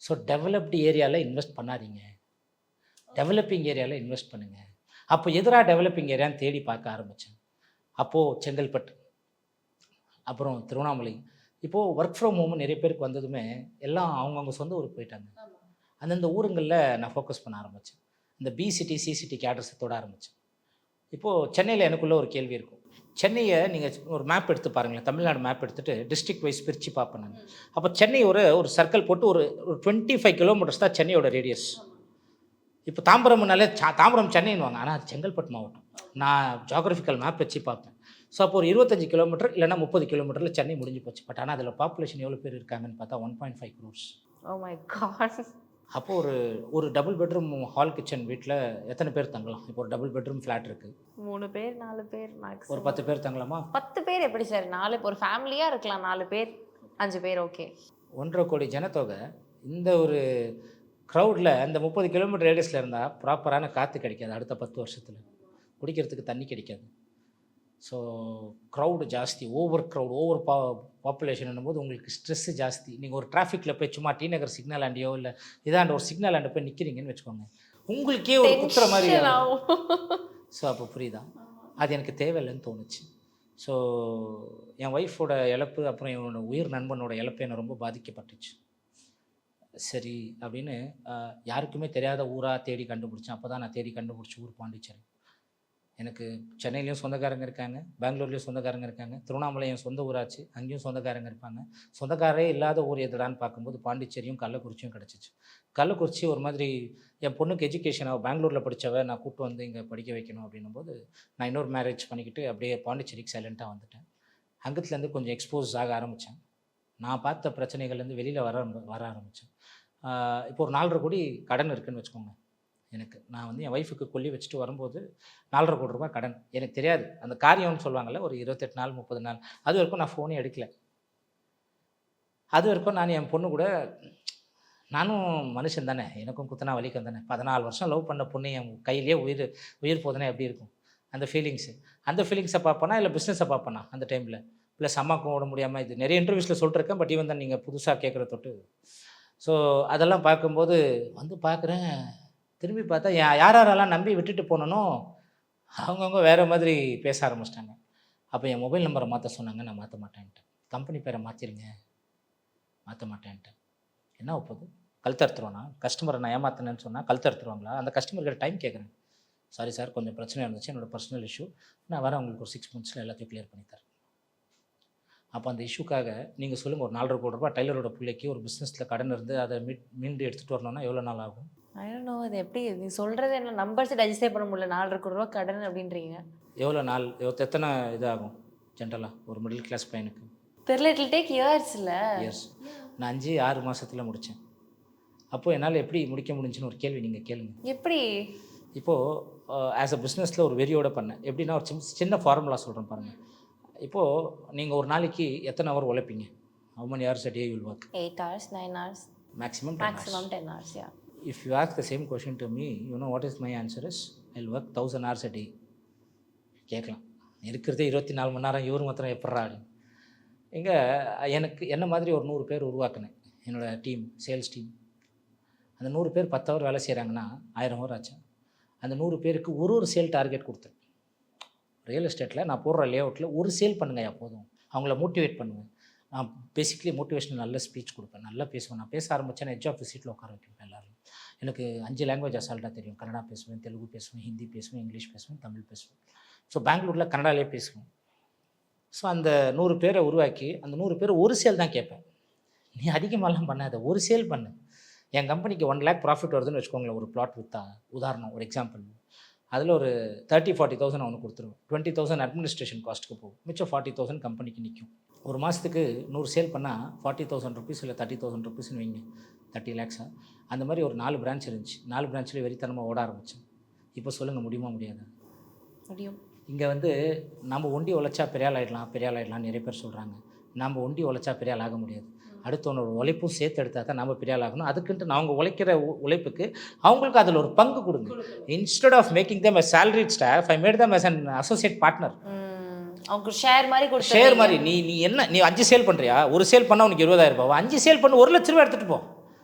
ஸோ டெவலப்டு ஏரியாவில் இன்வெஸ்ட் பண்ணாதீங்க, டெவலப்பிங் ஏரியாவில் இன்வெஸ்ட் பண்ணுங்கள். அப்போ எதிராக டெவலப்பிங் ஏரியான்னு தேடி பார்க்க ஆரம்பித்தேன். அப்போது செங்கல்பட்டு, அப்புறம் திருவண்ணாமலை. இப்போது ஒர்க் ஃப்ரம் ஹோம் நிறைய பேருக்கு வந்ததுமே எல்லாம் அவங்கவுங்க சொந்த ஊருக்கு போயிட்டாங்க. அந்தந்த ஊருங்களில் நான் ஃபோக்கஸ் பண்ண ஆரம்பித்தேன். இந்த பிசிட்டி சிசிடி கேடர்ஸை தொட ஆரம்பித்தேன். இப்போது சென்னையில் எனக்குள்ளே ஒரு கேள்வி இருக்கும். சென்னையை நீங்கள் ஒரு மேப் எடுத்து பாருங்களேன், தமிழ்நாடு மேப் எடுத்துகிட்டு டிஸ்ட்ரிக்ட் வைஸ் பிரித்து பார்ப்பேன் நான். அப்போ சென்னை ஒரு சர்க்கிள் போட்டு ஒரு 25 கிலோமீட்டர்ஸ் தான் சென்னையோட ரேடியஸ். இப்போ தாம்பரம்னாலே தாம்பரம் சென்னைன்னுவாங்க, ஆனால் அது செங்கல்பட்டு மாவட்டம். நான் ஜியாகிரபிக்கல் மேப் வச்சு பார்ப்பேன். ஸோ அப்போ ஒரு 25 கிலோமீட்டர் இல்லைனா 30 கிலோமீட்டரில் சென்னை முடிஞ்சு போச்சு. பட் ஆனால் அதில் பாப்புலேஷன் எவ்வளோ பேர் இருக்காங்கன்னு பார்த்தா 1.5 crores. Oh my God. அப்போது ஒரு டபுள் பெட்ரூம் ஹால் கிச்சன் வீட்டில் எத்தனை பேர் தங்கலாம்? இப்போ ஒரு டபுள் பெட்ரூம் ஃப்ளாட் இருக்குது, 3 பேர் 4 பேர் மேக்ஸிமம். ஒரு 10 பேர் தங்கலாமா? 10 பேர் எப்படி சார்? 4 ஒரு ஃபேமிலியாக இருக்கலாம், 4 பேர் 5 பேர் ஓகே. 1.5 கோடி ஜனத்தொகை. இந்த ஒரு க்ரௌடில் அந்த 30 கிலோமீட்டர் ரேடியஸில் இருந்தால் ப்ராப்பரான காற்று கிடைக்காது. அடுத்த 10 வருஷத்தில் குடிக்கிறதுக்கு தண்ணி கிடைக்காது. ஸோ க்ரௌடு ஜாஸ்தி, ஓவர் பாப்புலேஷன் போது உங்களுக்கு ஸ்ட்ரெஸ்ஸு ஜாஸ்தி. நீங்கள் ஒரு டிராஃபிக்கில் போய் சும்மா டி நகர் சிக்னல் ஆண்டியோ இல்லை இதாண்ட ஒரு சிக்னல் ஆண்ட போய் நிற்கிறீங்கன்னு வச்சுக்கோங்க, உங்களுக்கே ஒரு குத்துற மாதிரி. ஸோ அப்போ புரியுதா? அது எனக்கு தேவையில்லைன்னு தோணுச்சு. ஸோ என் ஒய்ஃபோட இழப்பு அப்புறம் என்னோட உயிர் நண்பனோட இழப்பு என்னை ரொம்ப பாதிக்கப்பட்டுச்சு. சரி அப்படின்னு யாருக்குமே தெரியாத ஊராக தேடி கண்டுபிடிச்சேன். அப்போ தான் நான் தேடி கண்டுபிடிச்ச ஊர் பாண்டிச்சேரி. எனக்கு சென்னையிலையும் சொந்தக்காரங்க இருக்காங்க, பெங்களூர்லேயும் சொந்தக்காரங்க இருக்காங்க, திருவண்ணாமலை என் சொந்த ஊராச்சு, அங்கேயும் சொந்தக்காரங்க இருப்பாங்க. சொந்தக்காரே இல்லாத ஊர் எதுடான்னு பார்க்கும்போது பாண்டிச்சேரியும் கள்ளக்குறிச்சியும் கிடச்சிச்சு. கள்ளக்குறிச்சி ஒரு மாதிரி என் பொண்ணுக்கு எஜுகேஷன் அவள் பெங்களூரில் படித்தவ நான் கூப்பிட்டு வந்து இங்கே படிக்க வைக்கணும் அப்படின்னும்போது நான் இன்னொரு மேரேஜ் பண்ணிக்கிட்டு அப்படியே பாண்டிச்சேரிக்கு சைலண்ட்டாக வந்துட்டேன். அங்கத்துலேருந்து கொஞ்சம் எக்ஸ்போஸ் ஆக ஆரம்பித்தேன். நான் பார்த்த பிரச்சனைகள்லேருந்து வெளியில் வர ஆரம்பித்தேன். இப்போ ஒரு 4.5 கோடி கடன் இருக்குதுன்னு வச்சுக்கோங்க. எனக்கு நான் வந்து என் ஒய்ஃபுக்கு கொல்லி வச்சுட்டு வரும்போது 4.5 கோடி ரூபாய் கடன். எனக்கு தெரியாது அந்த காரியம்னு சொல்லுவாங்கள்ல, ஒரு 28 நாள் 30 நாள் அது வரைக்கும் நான் ஃபோனே எடுக்கல. அது வரைக்கும் நான் என் பொண்ணு கூட, நானும் மனுஷன் தானே, எனக்கும் குத்தனா வலிக்கும் தானே. 14 வருஷம் லவ் பண்ண பொண்ணு என் கையிலேயே உயிர் போதுனா எப்படி இருக்கும் அந்த ஃபீலிங்ஸை பார்ப்பேனா இல்லை பிஸ்னஸை பார்ப்பேனா அந்த டைமில். ப்ளஸ் அம்மாவுக்கும் ஓட முடியாமல் இது நிறைய இன்டர்வியூஸில் சொல்லிருக்கேன். பட் ஈவன் தான் நீங்கள் புதுசாக கேட்குற தொட்டு. ஸோ அதெல்லாம் பார்க்கும்போது வந்து பார்க்குறேன், திரும்பி பார்த்தா யாரெல்லாம் நம்பி விட்டுட்டு போனனோ அவங்கவுங்க வேறு மாதிரி பேச ஆரம்பிச்சிட்டாங்க. அப்போ என் மொபைல் நம்பரை மாற்ற சொன்னாங்க, நான் மாற்ற மாட்டேன்ட்டேன். கம்பெனி பேரை மாற்றிருங்க, மாற்ற மாட்டேன்ட்டேன். என்ன ஒப்பது கழுத்தறுத்துருவானா? கஸ்டமரை நான் ஏமாத்தினேன்னு சொன்னால் கழுத்தறுத்துருவாங்களா? அந்த கஸ்டமர்கிட்ட டைம் கேட்குறேன். சாரி சார், கொஞ்சம் பிரச்சனை இருந்துச்சு, என்னோடய பர்சனல் இஷ்யூ, நான் வரேன், உங்களுக்கு ஒரு 6 monthஸில் எல்லாத்தையும் கிளியர் பண்ணி தரேன். அப்போ அந்த இஷ்யூக்காக நீங்கள் சொல்லுங்கள், ஒரு 4.5 கோடி ரூபாய் டைலரோட பிள்ளைக்கு ஒரு பிஸ்னஸில் கடன் இருந்து அதை மீண்டு எடுத்துகிட்டு வரணும்னா எவ்வளோ நாள் ஆகும்? I don't know. இது எப்படி நீ சொல்கிறது என்ன நம்பர்ஸ் டைஜஸ்டே பண்ண முடியல. 4.5 கோடி ரூபா கடன் அப்படின்றீங்க. எவ்வளோ நாள், எத்தனை இதாகும் ஜென்ரலாக ஒரு மிடில் கிளாஸ் பையனுக்கு? தெரியல. It will take years. இல்லை இயர்ஸ். நான் 5-6 மாதத்தில் முடித்தேன். அப்போது என்னால் எப்படி முடிக்க முடிஞ்சுன்னு ஒரு கேள்வி நீங்கள் கேளுங்க. எப்படி? இப்போது ஆஸ் அ பிஸ்னஸில் ஒரு வெறியோடு பண்ணேன். எப்படின்னா ஒரு சின்ன ஃபார்முலா சொல்கிறேன் பாருங்கள். இப்போது நீங்கள் ஒரு நாளைக்கு எத்தனை hour உழைப்பீங்க? How many hours a day you will work? 8 hours, 9 hours. Maximum 10 hours, yeah. If you ask the same question to me, you know what is my answer is, I'll work 1000 hours a day. கேட்கலாம், இருக்கிறதே 24 மணி நேரம், இவர் மாத்திரம் எப்பட்றா அப்படின்னு. இங்கே எனக்கு என்ன மாதிரி ஒரு 100 பேர் உருவாக்கினேன், என்னோடய டீம், சேல்ஸ் டீம். அந்த 100 பேர் 10 ஹவர் வேலை செய்கிறாங்கன்னா 1000 ஹவர் ஆச்சு. அந்த 100 பேருக்கு ஒரு சேல் டார்கெட் கொடுத்தேன். ரியல் எஸ்டேட்டில் நான் போடுற லேஅவுட்டில் ஒரு சேல் பண்ணுங்கய்யா போதும். அவங்கள மோட்டிவேட் பண்ணுவேன். நான் பேசிக்கலி மோட்டிவேஷன் நல்ல ஸ்பீச் கொடுப்பேன், நல்லா பேசுவேன். நான் பேச ஆரம்பித்தேன், எட்ஜ் ஆஃப் தி சீட்டில் உட்கார வைப்பேன் எல்லோரும். எனக்கு 5 லாங்குவேஜ் அசால்ட்டாக தெரியும். கன்னடா பேசுவேன், தெலுங்கு பேசுவேன், ஹிந்தி பேசுவேன், இங்கிலீஷ் பேசுவேன், தமிழ் பேசுவேன். ஸோ பெங்களூரில் கன்னடாலே பேசுவேன். ஸோ அந்த 100 பேரை உருவாக்கி அந்த 100 பேர் ஒரு சேல் தான் கேட்பேன். நீ அதிகமாகலாம் பண்ணாத, ஒரு சேல் பண்ணு. என் கம்பெனிக்கு 1 lakh ப்ராஃபிட் வருதுன்னு வச்சுக்கோங்களேன், ஒரு பிளாட் விற்றா. உதாரணம், ஒரு எக்ஸாம்பிள். அதில் ஒரு 30-40,000 அவனுக்கு கொடுத்துருவேன். 20,000 அட்மினிஸ்ட்ரேஷன் காஸ்ட்டுக்கு போகும். மிச்சம் 40,000 கம்பெனிக்கு நிற்கும். ஒரு மாதத்துக்கு 100 சேல் பண்ணால் 40,000 ருபீஸ் இல்லை 30,000 ருபீஸ்னு வைங்க, 30 lakhs. அந்த மாதிரி ஒரு 4 பிரான்ச் இருந்துச்சு. 4 பிரான்ச்சில் வெறித்தனமாக ஓட ஆரம்பித்தேன். இப்போ சொல்லுங்கள், முடியுமா முடியாது? முடியும். இங்கே வந்து நம்ம ஒண்டி உழைச்சா பெரிய ஆள் ஆகிடலாம் நிறைய பேர் சொல்கிறாங்க. நம்ம ஒண்டி உழைச்சா பெரிய ஆள் ஆக முடியாது. அடுத்தவனோட உழைப்பும் சேர்த்து எடுத்தால் தான் நம்ம பெரிய ஆள் ஆகணும். அதுக்குன்ட்டு அவங்க உழைக்கிற உழைப்புக்கு அவங்களுக்கு அதில் ஒரு பங்கு கொடுங்க. Instead of making them a salaried staff, I made them as an associate partner. அவங்க ஷேர் மாதிரி கொடுத்து, ஷேர் மாதிரி. நீ என்ன, நீ 5 சேல் பண்ணுறியா? ஒரு சேல் பண்ணால் உனக்கு 20,000 ரூபாய். 5 சேல் பண்ணி 1 லட்ச ரூபா எடுத்துகிட்டு போ.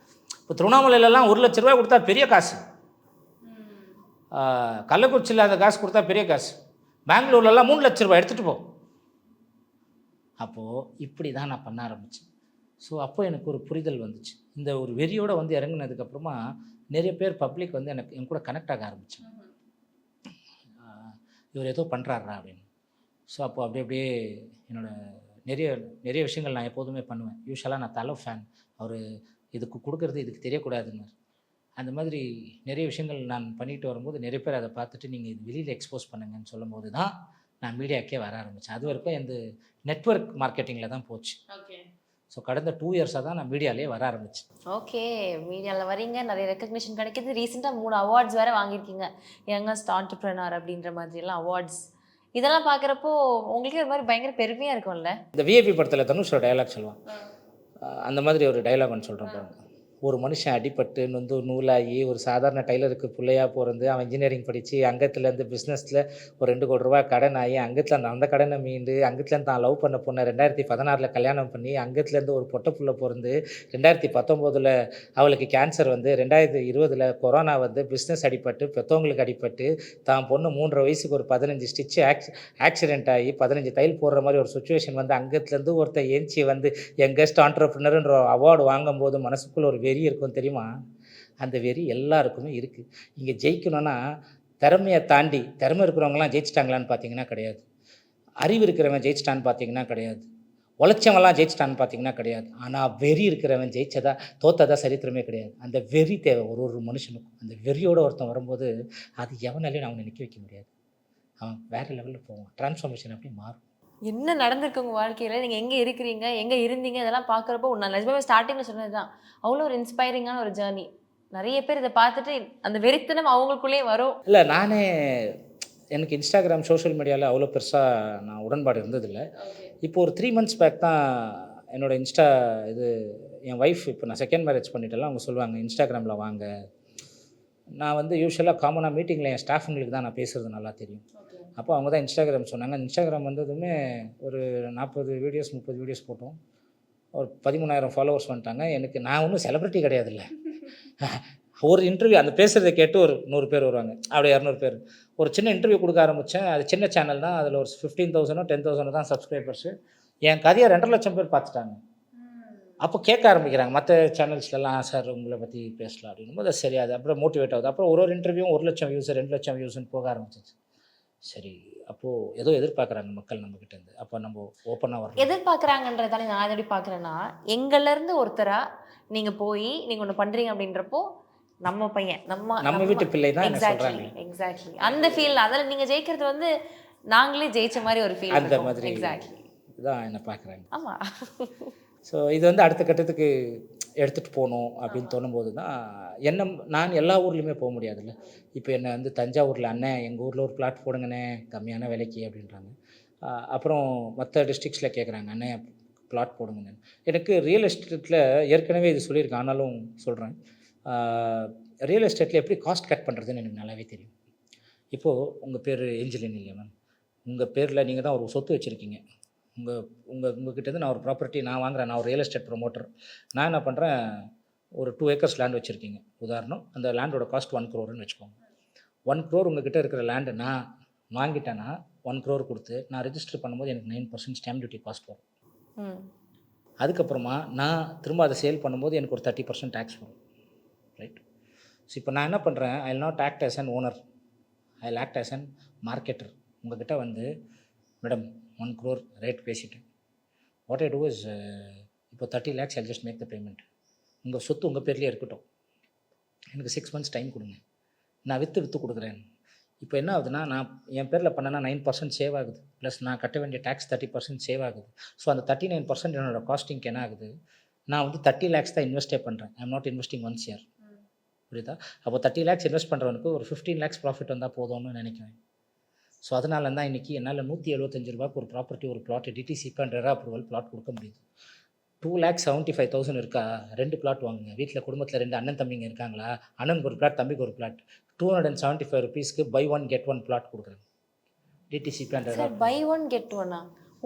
இப்போ திருவண்ணாமலையிலலாம் 1 லட்ச ரூபா கொடுத்தா பெரிய காசு. கள்ளக்குறிச்சியில் அந்த காசு கொடுத்தா பெரிய காசு. பெங்களூர்லலாம் 3 லட்ச ரூபாய் எடுத்துகிட்டு போ. அப்போது இப்படி தான் நான் பண்ண ஆரம்பித்தேன். ஸோ அப்போ எனக்கு ஒரு புரிதல் வந்துச்சு. இந்த ஒரு வெறியோடு வந்து இறங்கினதுக்கப்புறமா நிறைய பேர் பப்ளிக் வந்து என் கூட கனெக்ட் ஆக ஆரம்பித்தேன். இவர் ஏதோ பண்ணுறாரா அப்படின்னு. ஸோ அப்போ அப்படியே நிறைய விஷயங்கள் நான் எப்போதுமே பண்ணுவேன். யூஸ்வலாக நான் தலை ஃபேன். அவர் இதுக்கு கொடுக்குறது இதுக்கு தெரியக்கூடாதுன்னு. அந்த மாதிரி நிறைய விஷயங்கள் நான் பண்ணிட்டு வரும்போது நிறைய பேர் அதை பார்த்துட்டு நீங்கள் இது வெளியில் எக்ஸ்போஸ் பண்ணுங்கன்னு சொல்லும்போது தான் நான் மீடியாக்கே வர ஆரம்பித்தேன். அது வரைக்கும் இந்த நெட்வொர்க் மார்க்கெட்டிங்கில் தான் போச்சு. ஸோ கடந்த 2 இயர்ஸாக தான் நான் மீடியாலே வர ஆரம்பித்தேன். ஓகே, மீடியாவில் வரீங்க, நிறைய ரெக்கக்னிஷன் கிடைக்கிது. ரீசெண்டாக 3 அவார்ட்ஸ் வேறு வாங்கியிருக்கீங்க, யங்கஸ்ட் ஆண்டர்ப்ரனர் அப்படின்ற மாதிரிலாம் அவார்ட்ஸ். இதெல்லாம் பார்க்குறப்போ உங்களுக்கு ஒரு மாதிரி பயங்கர பெருமையாக இருக்கும்ல. இந்த விஐபி படத்தில் தனுஷோட டைலாக் சொல்லுவான், அந்த மாதிரி ஒரு டைலாக் ஒன்று சொல்கிறேன் பாருங்க. ஒரு மனுஷன் அடிபட்டு நொந்து நூலாகி ஒரு சாதாரண டைலருக்கு பிள்ளையா பிறந்து அவன் இன்ஜினியரிங் படித்து அங்கத்துலேருந்து பிஸ்னஸில் ஒரு 2 கோடி ரூபா கடன் ஆகி அங்கத்தில் அந்த கடனை மீண்டு அங்கத்துலேருந்து தான் லவ் பண்ண பொண்ணை 2016 கல்யாணம் பண்ணி அங்கத்துலேருந்து ஒரு பொட்டை புள்ள பிறந்து 2019 அவளுக்கு கேன்சர் வந்து 2020 கொரோனா வந்து பிஸ்னஸ் அடிபட்டு பெற்றவங்களுக்கு அடிபட்டு தான் பொண்ணு 3.5 வயசுக்கு ஒரு 15 ஸ்டிச்சு ஆக்சிடென்ட் ஆகி 15 தையல் போடுற மாதிரி ஒரு சுச்சுவேஷன் வந்து அங்கத்துலேருந்து ஒருத்தர் ஏஞ்சி வந்து யங்கஸ்ட் ஆண்டர்ப்ரினர்ன்ற அவார்டு வாங்கும்போது மனசுக்குள்ள ஒரு வெறி இருக்கும் தெரியுமா? அந்த வெறி எல்லாருக்குமே இருக்குது. இங்கே ஜெயிக்கணும்னா திறமையை தாண்டி திறமை இருக்கிறவங்களாம் ஜெயிச்சிட்டாங்களான்னு பார்த்தீங்கன்னா கிடையாது. அறிவு இருக்கிறவன் ஜெயிச்சிட்டான்னு பார்த்தீங்கன்னா கிடையாது. உழைச்சவங்களாம் ஜெயிச்சிட்டான்னு பார்த்தீங்கன்னா கிடையாது. ஆனால் வெறி இருக்கிறவன் ஜெயிச்சதா தோத்ததா சரித்திரமே கிடையாது. அந்த வெறி தேவை ஒரு மனுஷனுக்கும். அந்த வெறியோடு ஒருத்தன் வரும்போது அது எவனாலையும் அவனை நிற்க வைக்க முடியாது. அவன் வேறு லெவலில் போவான். டிரான்ஸ்ஃபார்மேஷன் அப்படி மாறும். என்ன நடந்திருக்கு உங்கள் வாழ்க்கையில்? நீங்கள் எங்கே இருக்கிறீங்க, எங்கே இருந்தீங்க, இதெல்லாம் பார்க்குறப்போ நான் நிஜமாவே ஸ்டார்டிங்கில் சொன்னது தான், அவ்வளோ ஒரு இன்ஸ்பைரிங்கான ஒரு ஜேர்னி. நிறைய பேர் இதை பார்த்துட்டு அந்த வெறித்தனம் அவங்களுக்குள்ளேயே வரும். இல்லை, நானே எனக்கு இன்ஸ்டாகிராம் சோஷியல் மீடியாவில் அவ்வளோ பெருசாக நான் உடன்பாடு இருந்ததில்லை. இப்போ ஒரு 3 months பேக் தான் என்னோடய இன்ஸ்டா இது என் ஒய்ஃப் இப்போ நான் செகண்ட் மேரேஜ் பண்ணிட்டெல்லாம் அவங்க சொல்லுவாங்க இன்ஸ்டாகிராமில் வாங்க. நான் வந்து யூஸ்வலாக காமனாக மீட்டிங்கில் என் ஸ்டாஃபுங்களுக்கு தான் நான் பேசுகிறது நல்லா தெரியும். அப்போ அவங்க தான் இன்ஸ்டாகிராம் சொன்னாங்க. இன்ஸ்டாகிராம் வந்ததுமே ஒரு 40 வீடியோஸ் 30 வீடியோஸ் போட்டோம். ஒரு 13,000 ஃபாலோவர்ஸ் வந்துட்டாங்க. நான் ஒன்றும் செலிப்ரிட்டி கிடையாதுல்ல. ஒரு இன்டர்வியூ அந்த பேசுகிறத கேட்டு ஒரு 100 பேர் வருவாங்க, அப்படியே 200 பேர். ஒரு சின்ன இன்டர்வியூ கொடுக்க ஆரம்பித்தேன். அது சின்ன சேனல் தான். அதில் ஒரு 15,000 10,000 தான் சப்ஸ்கிரைபர்ஸு. என் கதையை 2.5 லட்சம் பேர் பார்த்துட்டாங்க. அப்போ கேட்க ஆரம்பிக்கிறாங்க மற்ற சேனல்ஸ்லாம், சார் உங்களை பற்றி பேசலாம் அப்படின்னும் சரி. அது அப்புறம் மோட்டிவேட் ஆகுது. அப்புறம் ஒரு இன்டர்வியூவும் 1 லட்சம் வியூஸ் 2 லட்சம் வியூஸ்ன்னு போக ஆரம்பிச்சிச்சு. சரி, அப்போது ஏதோ எதிர்பார்க்குறாங்க மக்கள் நம்மக்கிட்டேருந்து. அப்போ நம்ம ஓப்பனாக வரணும். எதிர்பார்க்குறாங்கன்றதால நான் எப்படி பார்க்குறேன்னா, எங்கள்லேருந்து ஒருத்தராக நீங்கள் போய் நீங்கள் ஒன்று பண்ணுறீங்க அப்படின்றப்போ நம்ம பையன் நம்ம வீட்டு பிள்ளை தான் சொல்கிறாங்க. எக்ஸாக்ட்லி அந்த ஃபீல். அதில் நீங்கள் ஜெயிக்கிறது வந்து நாங்களே ஜெயிச்ச மாதிரி ஒரு ஃபீல். அந்த மாதிரி எக்ஸாக்ட்லி தான் என்ன பார்க்குறாங்க. ஆமாம். ஸோ இது வந்து அடுத்த கட்டத்துக்கு எடுத்துகிட்டு போகணும் அப்படின்னு தோணும்போது தான் நான் எல்லா ஊர்லேயுமே போக முடியாதுல்ல. இப்போ என்னை வந்து தஞ்சாவூரில் அண்ணன் எங்கள் ஊரில் ஒரு பிளாட் போடுங்கண்ணே கம்மியான விலைக்கு அப்படின்றாங்க. அப்புறம் மற்ற டிஸ்ட்ரிக்ஸில் கேட்குறாங்க அண்ணன் பிளாட் போடுங்கண்ணே. எனக்கு ரியல் எஸ்டேட்டில் ஏற்கனவே இது சொல்லியிருக்கேன், ஆனாலும் சொல்கிறேன். ரியல் எஸ்டேட்டில் எப்படி காஸ்ட் கட் பண்ணுறதுன்னு எனக்கு நல்லாவே தெரியும். இப்போது உங்கள் பேர் ஏஞ்சலின் இல்லையா மேம், உங்கள் பேரில் நீங்கள் தான் ஒரு சொத்து வச்சுருக்கீங்க. உங்ககிட்டேருந்து நான் ஒரு ப்ராப்பர்ட்டி நான் வாங்குகிறேன். நான் ஒரு ரியல் எஸ்டேட் ப்ரொமோட்டர். நான் என்ன பண்ணுறேன், ஒரு 2 acres லேண்ட் வச்சுருக்கீங்க உதாரணம். அந்த லேண்டோட காஸ்ட் 1 crore வச்சுக்கோங்க. 1 crore உங்ககிட்ட இருக்கிற லேண்டு நான் வாங்கிட்டேன்னா 1 crore கொடுத்து நான் ரெஜிஸ்டர் பண்ணும்போது எனக்கு 9% ஸ்டாம்ப் டியூட்டி காஸ்ட் வரும். அதுக்கப்புறமா நான் திரும்ப அதை சேல் பண்ணும்போது எனக்கு ஒரு 30% டேக்ஸ் வரும். ரைட். ஸோ இப்போ நான் என்ன பண்ணுறேன், I will not act as an owner, I will act as an marketer. உங்கள்கிட்ட வந்து மேடம் 1 crore ரேட் பேசிட்டேன். வாட் ஐ டூ இஸ் இப்போ 30 lakhs I just make the payment. உங்கள் சொத்து உங்கள் பேர்லேயே இருக்கட்டும், எனக்கு 6 months டைம் கொடுங்க, நான் விற்று கொடுக்குறேன். இப்போ என்ன ஆகுதுன்னா, நான் என் பேரில் பண்ணேன்னா 9% சேவ் ஆகுது, ப்ளஸ் நான் கட்ட வேண்டிய டேக்ஸ் 30% சேவ் ஆகுது. ஸோ அந்த 39% என்னோடய காஸ்டிங்க்கு என்ன ஆகுது, நான் வந்து 30 lakhs தான் இன்வெஸ்டே பண்ணுறேன். I am not investing once year. புரியுதா? அப்போ 30 lakhs இன்வெஸ்ட் பண்ணுறவனுக்கு ஒரு 15 lakhs ப்ராஃபிட் வந்தால் போதும்னு நினைக்கிறேன். ஸோ அதனால தான் இன்றைக்கி என்னால் 175 ரூபாய்க்கு ஒரு ப்ராப்பர்ட்டி ஒரு plot DTCP and RERA approval plot கொடுக்க முடியுது. 2,75,000 இருக்கா, 2 பிளாட் வாங்குங்க. வீட்டில் குடும்பத்தில் 2 அண்ணன் தம்பிங்க இருக்காங்களா, அண்ணனுக்கு ஒரு பிளாட் தம்பிக்கு ஒரு பிளாட், 275 rupeesக்கு பை 1 get 1 பிளாட் கொடுக்குறேன். DTCP and RERA. Buy 1 get 1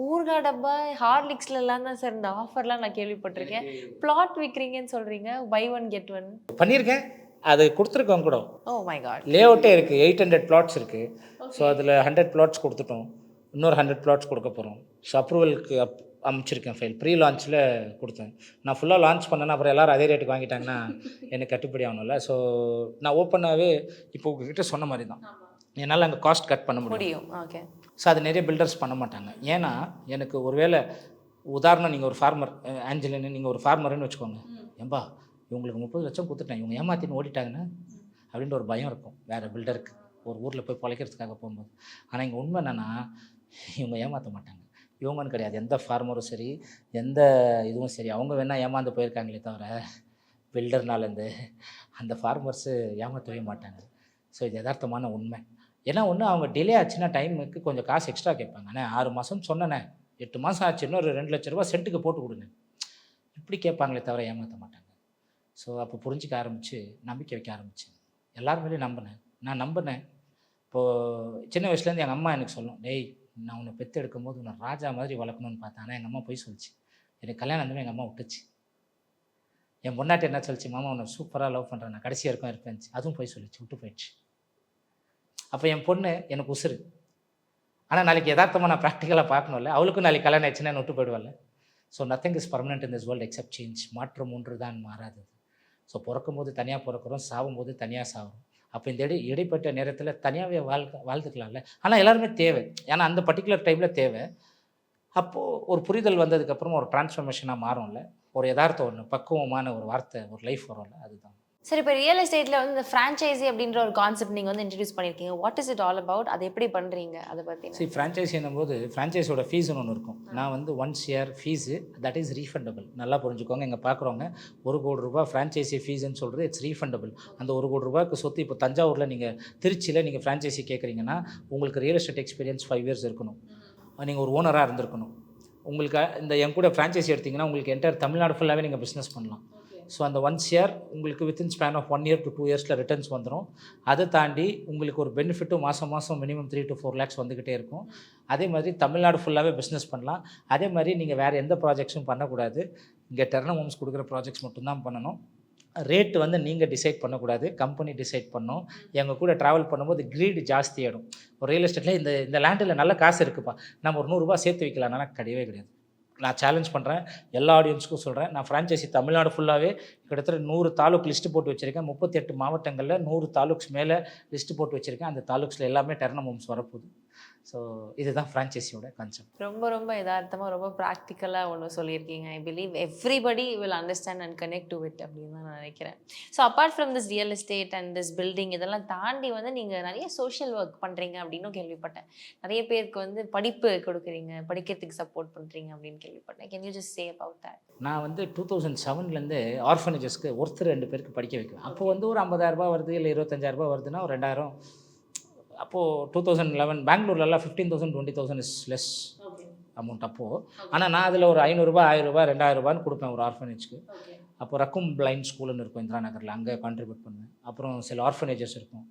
ஊர்கா டப்பா ஹார்லிக்ஸ்லாம் தான் சார் இந்த ஆஃபர்லாம் நான் கேள்விப்பட்டிருக்கேன். பிளாட் விற்கிறீங்கன்னு சொல்கிறீங்க, பை 1 get 1 பண்ணியிருக்கேன். அது கொடுத்துருக்கோம் கூட. Oh my God. லே அவுட்டே இருக்குது, 800 plots இருக்குது. ஸோ அதில் 100 plots கொடுத்துட்டோம், இன்னொரு 100 plots கொடுக்க போகிறோம். ஸோ அப்ரூவலுக்கு அமைச்சிருக்கேன் ஃபைல். ப்ரீ லான்ச்சில் கொடுத்தேன். நான் ஃபுல்லாக லான்ச் பண்ணேன்னா அப்புறம் எல்லோரும் அதே ரேட்டுக்கு வாங்கிட்டாங்கன்னா எனக்கு கட்டுப்படி ஆகணும்ல. ஸோ நான் ஓப்பனாகவே இப்போ உங்ககிட்ட சொன்ன மாதிரி தான், என்னால் அங்கே காஸ்ட் கட் பண்ண முடியும். ஓகே. ஸோ அது நிறைய பில்டர்ஸ் பண்ண மாட்டாங்க. ஏன்னா எனக்கு ஒருவேளை உதாரணம், நீங்கள் ஒரு ஃபார்மர், ஆஞ்சலின்னு நீங்கள் ஒரு ஃபார்மர்னு வச்சுக்கோங்க. ஏம்பா இவங்களுக்கு 30 லட்சம் கொடுத்துட்டேன், இவங்க ஏமாற்றின்னு ஓடிட்டாங்கன்னா அப்படின்ற ஒரு பயம் இருக்கும் வேறு பில்டருக்கு ஒரு ஊரில் போய் பிழைக்கிறதுக்காக போகும்போது. ஆனால் இங்கே உண்மை என்னென்னா, இவங்க ஏமாற்ற மாட்டாங்க. இவங்கன்னு கிடையாது, எந்த ஃபார்மரும் சரி எந்த இதுவும் சரி, அவங்க வேணால் ஏமாந்து போயிருக்காங்களே தவிர பில்டர்னாலேருந்து அந்த ஃபார்மர்ஸு ஏமாற்றவே மாட்டாங்க. ஸோ இது யதார்த்தமான உண்மை. ஏன்னா ஒன்று அவங்க டிலே ஆச்சுன்னா டைமுக்கு கொஞ்சம் காசு எக்ஸ்ட்ரா கேட்பாங்க. அண்ணே 6 மாதம் சொன்னேண்ணே, 8 மாதம் ஆச்சு, இன்னொரு 2 லட்ச ரூபா சென்ட்டுக்கு போட்டு கொடுங்க, இப்படி கேட்பாங்களே தவிர ஏமாற்ற மாட்டாங்க. ஸோ அப்போ புரிஞ்சிக்க ஆரம்பித்து நம்பிக்கை வைக்க ஆரம்பித்தேன். எல்லாருமே நம்பினேன். நான் நம்பினேன். இப்போது சின்ன வயசுலேருந்து எங்கள் அம்மா எனக்கு சொல்லும், டேய் நான் உன்னை பெற்று எடுக்கும்போது உன்னை ராஜா மாதிரி வளர்க்கணும்னு பார்த்தேன். ஆனால் எங்கள் அம்மா போய் சொல்லிச்சு. எனக்கு கல்யாணம் வந்து எங்கள் அம்மா விட்டுச்சு. என் பொண்டாட்டி என்ன சொல்லிச்சு, மாமா உன்னை சூப்பராக லவ் பண்ணுறேன், நான் கடைசி வரைக்கும் இருப்பேன்ச்சு. அதுவும் போய் சொல்லிச்சு, விட்டு போயிடுச்சு. அப்போ என் பொண்ணு எனக்கு உசுறு. ஆனால் நாளைக்கு யதார்த்தமாக நான் ப்ராக்டிக்கலாக பார்க்கணும்ல, அவளுக்கும் நாளைக்கு கல்யாணம் ஆயிடுச்சுன்னா நான் விட்டு போயிடுவாள். So nothing is permanent in this world except change. மாற்றம் ஒன்று தான் மாறாதது. ஸோ பிறக்கும் போது தனியாக பிறக்கிறோம், சாகும்போது தனியாக சாகிறோம். அப்போ இந்த இடைப்பட்ட நேரத்தில் தனியாகவே வாழ்ந்துக்கலாம்ல. ஆனால் எல்லாருமே தேவை, ஏன்னா அந்த பர்டிகுலர் டைமில் தேவை. அப்போது ஒரு புரிதல் வந்ததுக்கப்புறம் ஒரு டிரான்ஸ்ஃபர்மேஷனாக மாறும்ல, ஒரு யதார்த்தம் ஒன்று, பக்குவமான ஒரு வார்த்தை, ஒரு லைஃப் வரும்ல, அதுதான். சரி, இப்போ ரியல் எஸ்டேட்டில் வந்து இந்த ஃப்ரான்ச்சைசி அப்படின்ற ஒரு கான்செப்ட் நீங்கள் வந்து இன்ட்ரடியூஸ் பண்ணியிருக்கீங்க. What is it all about? அதை எப்படி பண்ணுறீங்க, அதை பற்றி? சரி, ஃப்ரான்ச்சைஸி என்னும்போது ஃப்ரான்ச்சைஸோட ஃபீஸ்னு ஒன்று இருக்கும். நான் வந்து 1 year fees that is refundable. நல்லா புரிஞ்சுக்கோங்க, இங்கே பார்க்குறவங்க. 1 கோடி ரூபாய் ஃப்ரான்ச்சைஸி ஃபீஸுன்னு சொல்கிறது இட்ஸ் ரீஃபண்டபிள். அந்த 1 கோடி ரூபாய்க்கு சொத்து இப்போ தஞ்சாவூரில் நீங்கள் திருச்சியில் நீங்கள் ஃப்ரான்ச்சைஸி கேட்குறீங்கன்னா உங்களுக்கு ரியல் எஸ்டேட் எக்ஸ்பீரியன்ஸ் 5 years இருக்கணும். நீங்கள் ஒரு ஓனராக இருந்திருக்கணும். உங்களுக்கு இந்த என் கூட ஃப்ரான்ச்சைஸி எடுத்திங்கன்னா உங்களுக்கு என்டையர் தமிழ்நாடு ஃபுல்லாகவே நீங்கள் பிஸ்னஸ் பண்ணலாம். ஸோ அந்த 1 year உங்களுக்கு within span of 1 year to 2 yearsல ரிட்டர்ன்ஸ் வந்துடும். அதை தாண்டி உங்களுக்கு ஒரு பெனிஃபிட்டும் மாதம் மினிமம் 3 to 4 lakhs வந்துக்கிட்டே இருக்கும். அதே மாதிரி தமிழ்நாடு ஃபுல்லாகவே பிஸ்னஸ் பண்ணலாம். அதே மாதிரி நீங்கள் வேறு எந்த ப்ராஜெக்ட்ஸும் பண்ணக்கூடாது. இங்கே டெர்னம் ஹோம்ஸ் கொடுக்குற ப்ராஜெக்ட்ஸ் மட்டும்தான் பண்ணணும். ரேட்டு வந்து நீங்கள் டிசைட் பண்ணக்கூடாது, கம்பெனி டிசைட் பண்ணணும். எங்கள் கூட ட்ராவல் பண்ணும்போது க்ரீடு ஜாஸ்தி ஆகிடும். ஒரு ரியல் எஸ்டேட்டில் இந்த லேண்டில் நல்ல காசு இருக்குப்பா, நம்ம ஒரு 100 ரூபா சேர்த்து வைக்கலாம்னா கிடையவே கிடையாது. நான் சேலஞ்ச் பண்ணுறேன், எல்லா ஆடியன்ஸுக்கும் சொல்கிறேன். நான் ஃப்ரான்ச்சைசி தமிழ்நாடு ஃபுல்லாகவே கிட்டத்தட்ட 100 தாலுக் லிஸ்ட்டு போட்டு வச்சுருக்கேன். 38 மாவட்டங்களில் 100 தாலுக்ஸ் மேலே லிஸ்ட்டு போட்டு வச்சுருக்கேன். அந்த தாலுக்ஸில் எல்லாமே டெர்னம் ஹோம்ஸ் வரப்போகுது. ஸோ இதுதான் ஃப்ரான்ச்சைஸியோட கான்செப்ட். ரொம்ப யதார்த்தமாக ரொம்ப ப்ராக்டிக்கலாக ஒன்று சொல்லியிருக்கீங்க. I believe everybody will understand and connect to it அப்படின்னு தான் நான் நினைக்கிறேன். So apart from this real estate and this building இதெல்லாம் தாண்டி வந்து நீங்கள் நிறைய சோஷியல் ஒர்க் பண்ணுறீங்க அப்படின்னும் கேள்விப்பட்டேன். நிறைய பேருக்கு வந்து படிப்பு கொடுக்குறீங்க, படிக்கிறதுக்கு சப்போர்ட் பண்ணுறீங்க அப்படின்னு கேள்விப்பட்டேன். Can you just say about that? நான் வந்து 2007 ஆர்ஃபனேஜஸ்க்கு ஒருத்தர் 2 பேருக்கு படிக்க வைக்குவேன். அப்போ வந்து ஒரு 50,000 ரூபா வருது, இல்லை 25,000 வருதுன்னா ஒரு 2,000. அப்போது 2011 பெங்களூர்லலாம் 15,000 20,000 இஸ் லெஸ் அமௌண்ட் அப்போது. ஆனால் நான் அதில் ஒரு 500 ரூபா 1000 ரூபா 2000 ரூபான்னு கொடுப்பேன் ஒரு ஆர்ஃபனேஜ்க்கு. அப்போ ரக்கும் பிளைண்ட் ஸ்கூல்னு இருக்கும் இந்திரா நகரில், அங்கே கான்ட்ரிபியூட் பண்ணுவேன். அப்புறம் சில ஆர்ஃபனேஜஸ் இருக்கும்,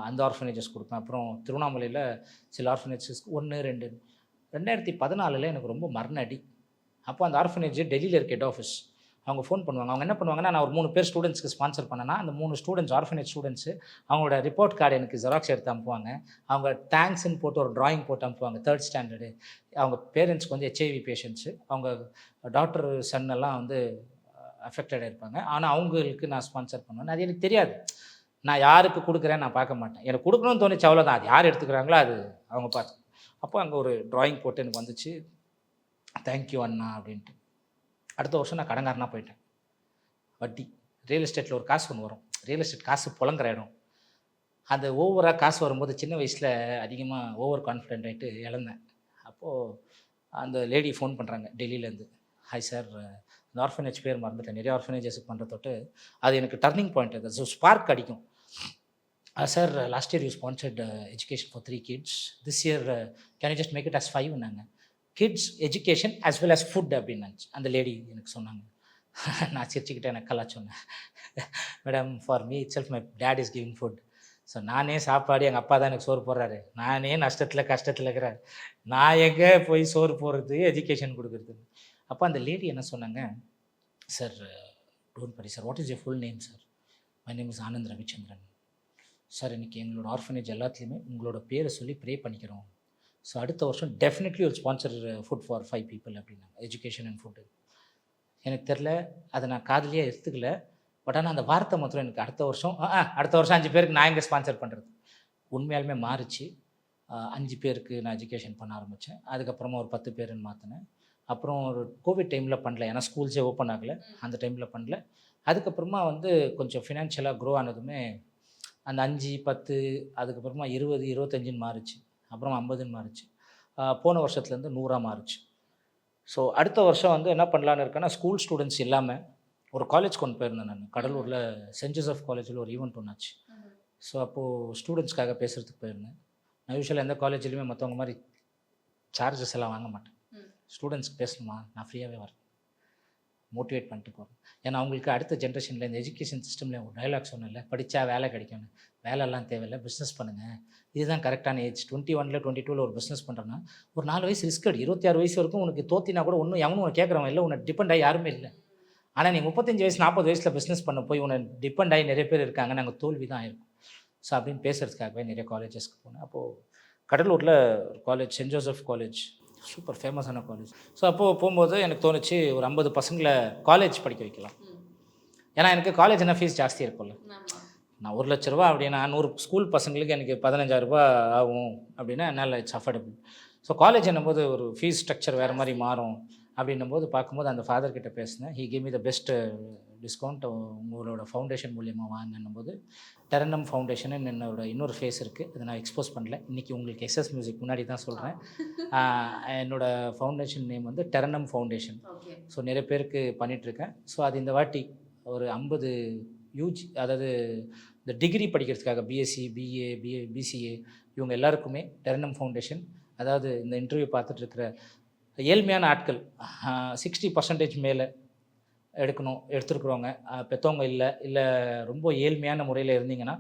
அந்த ஆர்ஃபனேஜஸ் கொடுப்பேன். அப்புறம் திருவண்ணாமலையில் சில ஆர்ஃபனேஜஸ் 1 2. 2014 எனக்கு ரொம்ப மரணடி. அப்போ அந்த ஆர்ஃபனேஜ் டெல்லியில் இருக்க ஹெட் ஆஃபீஸ். அவங்க ஃபோன் பண்ணுவாங்க. அவங்க என்ன பண்ணுவாங்கன்னா, நான் ஒரு 3 பேர் ஸ்டூடெண்ட்ஸ்க்கு ஸ்பான்சர் பண்ணேன்னா, அந்த 3 ஸ்டூடெண்ட்ஸ் ஆர்ஃபனேஜ் ஸ்டூடெண்ட்ஸு அவங்களோட ரிப்போர்ட் கார்டு எனக்கு ஜெராக்ஸ் எடுத்து அனுப்புவாங்க. அவங்க தேங்க்ஸ்ன்னு போட்டு ஒரு ட்ராயிங் போட்டு அனுப்புவாங்க. 3rd standard. அவங்க பேரண்ட்ஸ்க்கு வந்து HIV பேஷண்ட்ஸு, அவங்க டாக்டர் சன் எல்லாம் வந்து அஃபெக்டடாக இருப்பாங்க. ஆனால் அவங்களுக்கு நான் ஸ்பான்சர் பண்ணுவேன். அது எனக்கு தெரியாது, நான் யாருக்கு கொடுக்குறேன் நான் பார்க்க மாட்டேன். எனக்கு கொடுக்கணும்னு தோணுச்சு, அவ்வளோதான். அது யார் எடுத்துக்கிறாங்களோ அது அவங்க பார்த்து. அப்போ அங்கே ஒரு ட்ராயிங் போட்டு எனக்கு வந்துச்சு, தேங்க்யூ அண்ணா அப்படின்ட்டு. அடுத்த வருஷம் நான் கடங்காரனாக போயிட்டேன். வட்டி ரியல் எஸ்டேட்டில் ஒரு காசு ஒன்று வரும். ரியல் எஸ்டேட் காசு புலங்குற இடம். அந்த ஓவராக காசு வரும்போது சின்ன வயசில் அதிகமாக ஓவர் கான்ஃபிடென்ட் ஆகிட்டு இழந்தேன். அப்போது அந்த லேடி ஃபோன் பண்ணுறாங்க டெல்லியிலேருந்து. ஹாய் சார், இந்த ஆர்ஃபனேஜ் பேர் மறந்துட்டேன், நிறைய ஆர்ஃபனேஜஸுக்கு பண்ணுற தொட்டு அது எனக்கு டர்னிங் பாயிண்ட். அது ஸோ ஸ்பார்க் அடிக்கும். Sir, last year you sponsored education for 3 kids. This year can you just make it as 5ன்னாங்க. Kids education as well as food அப்படின்னு அந்த லேடி எனக்கு சொன்னாங்க. நான் சிரிச்சுக்கிட்டே எனக்கு கலா சொன்னேன், madam for me it self my dad is giving food. So நானே சாப்பாடு, எங்கள் அப்பா தான் எனக்கு சோறு போடுறாரு, நானே நஷ்டத்தில் கஷ்டத்தில் இருக்கிறேன், நான் எங்கே போய் சோறு போடுறது, எஜுகேஷன் கொடுக்குறது. அப்போ அந்த லேடி என்ன சொன்னாங்க, sir don't worry sir, what is your full name sir? My name is Anand Ravichandran sir. இன்றைக்கி எங்களோட ஆர்ஃபனேஜ் எல்லாத்துலேயுமே உங்களோட பேரை சொல்லி ப்ரே பண்ணிக்கிறோம். ஸோ அடுத்த வருஷம் டெஃபினெட்லி ஒரு ஸ்பான்சர் ஃபுட் ஃபார் 5 people அப்படின்னாங்க, எஜுகேஷன் அண்ட் ஃபுட்டு. எனக்கு தெரில, அதை நான் காதலியே எடுத்துக்கல. பட் ஆனால் அந்த வார்த்தை மாத்திரம் எனக்கு அடுத்த வருஷம் 5 பேருக்கு நான் எங்கே ஸ்பான்சர் பண்ணுறது உண்மையாலுமே மாறிச்சு. 5 பேருக்கு நான் எஜுகேஷன் பண்ண ஆரம்பித்தேன். அதுக்கப்புறமா ஒரு 10 பேருன்னு மாற்றினேன். அப்புறம் ஒரு கோவிட் டைமில் பண்ணல, ஏன்னா ஸ்கூல்ஸே ஓப்பன் ஆகலை, அந்த டைமில் பண்ணல. அதுக்கப்புறமா வந்து கொஞ்சம் ஃபினான்ஷியலாக க்ரோ ஆனதுமே அந்த 5 10 அதுக்கப்புறமா 20 25ன்னு மாறிச்சு. அப்புறம் 50ன்னு மாறிச்சு. போன வருஷத்துலேருந்து 100ஆக மாறிச்சு. ஸோ அடுத்த வருஷம் வந்து என்ன பண்ணலான்னு இருக்கேன்னா, ஸ்கூல் ஸ்டூடெண்ட்ஸ் இல்லாமல் ஒரு காலேஜ் கொண்டு போயிருந்தேன் நான். கடலூரில் சென்ட் ஜோசப் காலேஜில் ஒரு ஈவெண்ட் ஒன்றாச்சு. ஸோ அப்போது ஸ்டூடெண்ட்ஸ்க்காக பேசுகிறதுக்கு போயிருந்தேன். நான் யூஸ்வலாக எந்த காலேஜ்லேயுமே மற்றவங்க மாதிரி சார்ஜஸ் எல்லாம் வாங்க மாட்டேன். ஸ்டூடெண்ட்ஸ்க்கு பேசணுமா, நான் ஃப்ரீயாகவே வரேன். மோட்டிவேட் பண்ணிட்டு போகிறோம். ஏன்னா அவங்களுக்கு அடுத்த ஜென்ரேஷனில் இந்த எஜுகேஷன் சிஸ்டமில் ஒரு டைலாக் சொன்னல, படித்தா வேலை கிடைக்கும்னு. வேலைலாம் தேவையில்லை, பிஸ்னஸ் பண்ணுங்கள், இதுதான் கரெக்டான ஏஜ். 21 22 ஒரு பிஸ்னஸ் பண்ணுறேன்னா ஒரு 4 வயசு ரிஸ்க் எடு. 26 வயசு வரைக்கும் உனக்கு தோத்தினா கூட ஒன்றும் எவனும் உனக்கு கேட்குறவன் இல்லை, உன்னை டிபெண்ட் ஆகி யாருமே இல்லை. ஆனால் நீ 35 வயசு 40 வயசில் பிஸ்னஸ் பண்ண போய் உன்னை டிபெண்ட் ஆகி நிறைய பேர் இருக்காங்க, நாங்கள் தோல்வி தான் ஆயிருக்கும். ஸோ அப்படின்னு பேசுகிறதுக்காகவே நிறைய காலேஜஸ்க்கு போனேன். அப்போது கடலூரில் ஒரு college, saint Joseph college, super ஃபேமஸான காலேஜ். ஸோ அப்போது போகும்போது எனக்கு தோணுச்சு ஒரு 50 பசங்களை காலேஜ் படிக்க வைக்கலாம். ஏன்னா எனக்கு காலேஜ்னா ஃபீஸ் ஜாஸ்தி இருக்கும்ல. நான் 1 லட்ச ரூபா அப்படின்னா 100 ஸ்கூல் பசங்களுக்கு எனக்கு 15,000 ரூபா ஆகும் அப்படின்னா என்னால் இட்ஸ் அஃபோர்டபுள். ஸோ காலேஜ் என்னும்போது ஒரு ஃபீஸ் ஸ்ட்ரக்சர் வேறு மாதிரி மாறும் அப்படின்னும்போது பார்க்கும்போது அந்த ஃபாதர் கிட்ட பேசினேன். He gave me the best discount, உங்களோட ஃபவுண்டேஷன் மூலியமாக வாங்கினும் போது டெரனம் ஃபவுண்டேஷன் என்னோட இன்னொரு ஃபேஸ் இருக்குது, அதை நான் எக்ஸ்போஸ் பண்ணல. இன்றைக்கி உங்களுக்கு எஸ்எஸ் மியூசிக் முன்னாடி தான் சொல்கிறேன். என்னோடய ஃபவுண்டேஷன் நேம் வந்து டெரனம் ஃபவுண்டேஷன். ஸோ நிறைய பேருக்கு பண்ணிகிட்ருக்கேன். ஸோ அது இந்த வாட்டி ஒரு 50 யூஜி, அதாவது இந்த டிகிரி படிக்கிறதுக்காக பிஎஸ்சி, பிசிஏ இவங்க எல்லாருக்குமே டெரனம் ஃபவுண்டேஷன், அதாவது இந்த இன்டர்வியூ பார்த்துட்ருக்கிற ஏழ்மையான ஆட்கள் 60% மேலே எடுத்துருக்குறவங்க, பெற்றவங்க இல்லை ரொம்ப ஏழ்மையான முறையில் இருந்தீங்கன்னா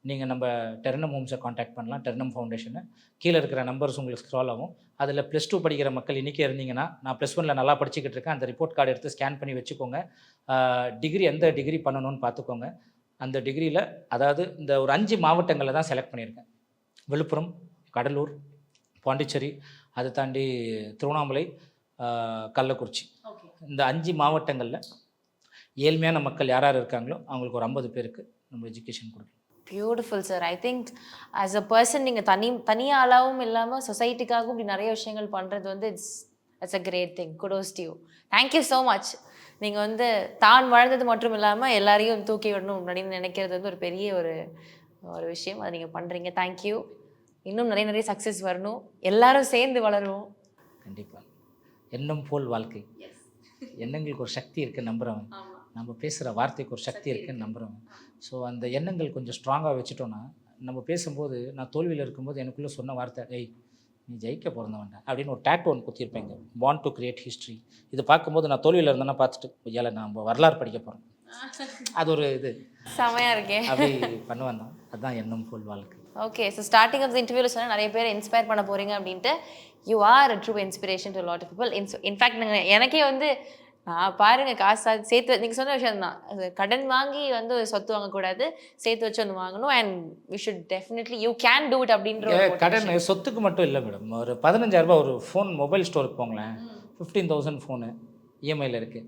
நீங்கள் நம்ம டெரனம் ஹோம்ஸை காண்டாக்ட் பண்ணலாம். டெரனம் ஃபவுண்டேஷனை கீழே இருக்கிற நம்பர்ஸ் உங்களுக்கு ஸ்க்ரால் ஆகும். அதில் +2 படிக்கிற மக்கள் இன்றைக்கே இருந்தீங்கன்னா, நான் +1 நல்லா படிச்சுக்கிட்டு இருக்கேன், அந்த ரிப்போர்ட் கார்டு எடுத்து ஸ்கேன் பண்ணி வச்சுக்கோங்க. டிகிரி எந்த டிகிரி பண்ணணும்னு பார்த்துக்கோங்க. அந்த டிகிரியில் அதாவது இந்த ஒரு 5 மாவட்டங்களில் தான் செலக்ட் பண்ணியிருக்கேன். விழுப்புரம், கடலூர், பாண்டிச்சேரி, அதை தாண்டி திருவண்ணாமலை, கள்ளக்குறிச்சி. இந்த 5 மாவட்டங்களில் ஏழ்மையான மக்கள் யார் இருக்காங்களோ அவங்களுக்கு ஒரு 50 பேருக்கு நம்ம எஜுகேஷன் கொடுக்கணும். Beautiful sir. I think as a person நீங்கள் தனியாளாவும் இல்லாமல் சொசைட்டிக்காகவும் இப்படி நிறைய விஷயங்கள் பண்ணுறது வந்து it's a great thing. Kudos to you. Thank you so much. நீங்கள் வந்து தான் வாழ்ந்தது மட்டும் இல்லாமல் எல்லாரையும் தூக்கி விடணும் அப்படின்னு நினைக்கிறது வந்து ஒரு பெரிய ஒரு விஷயம். அதை நீங்கள் பண்ணுறீங்க. தேங்க்யூ. இன்னும் நிறைய சக்ஸஸ் வரணும், எல்லாரும் சேர்ந்து வளருவோம். கண்டிப்பாக. எண்ணம் போல் வாழ்க்கை. எண்ணங்களுக்கு ஒரு சக்தி இருக்குன்னு நம்புகிறவன், நம்ம பேசுகிற வார்த்தைக்கு ஒரு சக்தி இருக்குன்னு நம்புகிறவன். ஸோ அந்த எண்ணங்கள் கொஞ்சம் ஸ்ட்ராங்காக வச்சுட்டோன்னா, நம்ம பேசும்போது நான் தோல்வியில் இருக்கும்போது எனக்குள்ளே சொன்ன வார்த்தை, ஏய் நீ ஜெயிக்க பிறந்தவன்டா அப்படின்னு ஒரு டேட்டு ஒன்று குத்திருப்பேங்க, பாண்ட் டு கிரியேட் ஹிஸ்ட்ரி. இது பார்க்கும்போது நான் தோல்வியில் இருந்தேன்னா பார்த்துட்டு ஐயால நம்ம வரலாறு படிக்க போகிறோம், அது ஒரு இது செமையாக இருக்கேன் அப்படி பண்ணுவேன் தான். அதுதான் எண்ணம் போல் வாழ்க்கை. Okay, so starting of the இன்டர்வியூவில் சொன்னால் நிறைய பேர் இன்ஸ்பயர் பண்ண போகிறீங்க அப்படின்ட்டு. You are true inspiration to lot of people. In fact எனக்கே வந்து நான் பாருங்கள் காசு சேர்த்து, நீங்கள் சொன்ன விஷயம் தான், கடன் வாங்கி வந்து சொத்து வாங்கக்கூடாது, சேர்த்து வச்சு ஒன்று வாங்கணும். And we should definitely you can do it அப்படின்ற கடன் சொத்துக்கு மட்டும் இல்லை மேடம். ஒரு 15,000 ரூபாய் ஒரு ஃபோன், மொபைல் ஸ்டோருக்கு போங்களேன், 15,000 ஃபோனு இஎம்ஐயில் இருக்குது.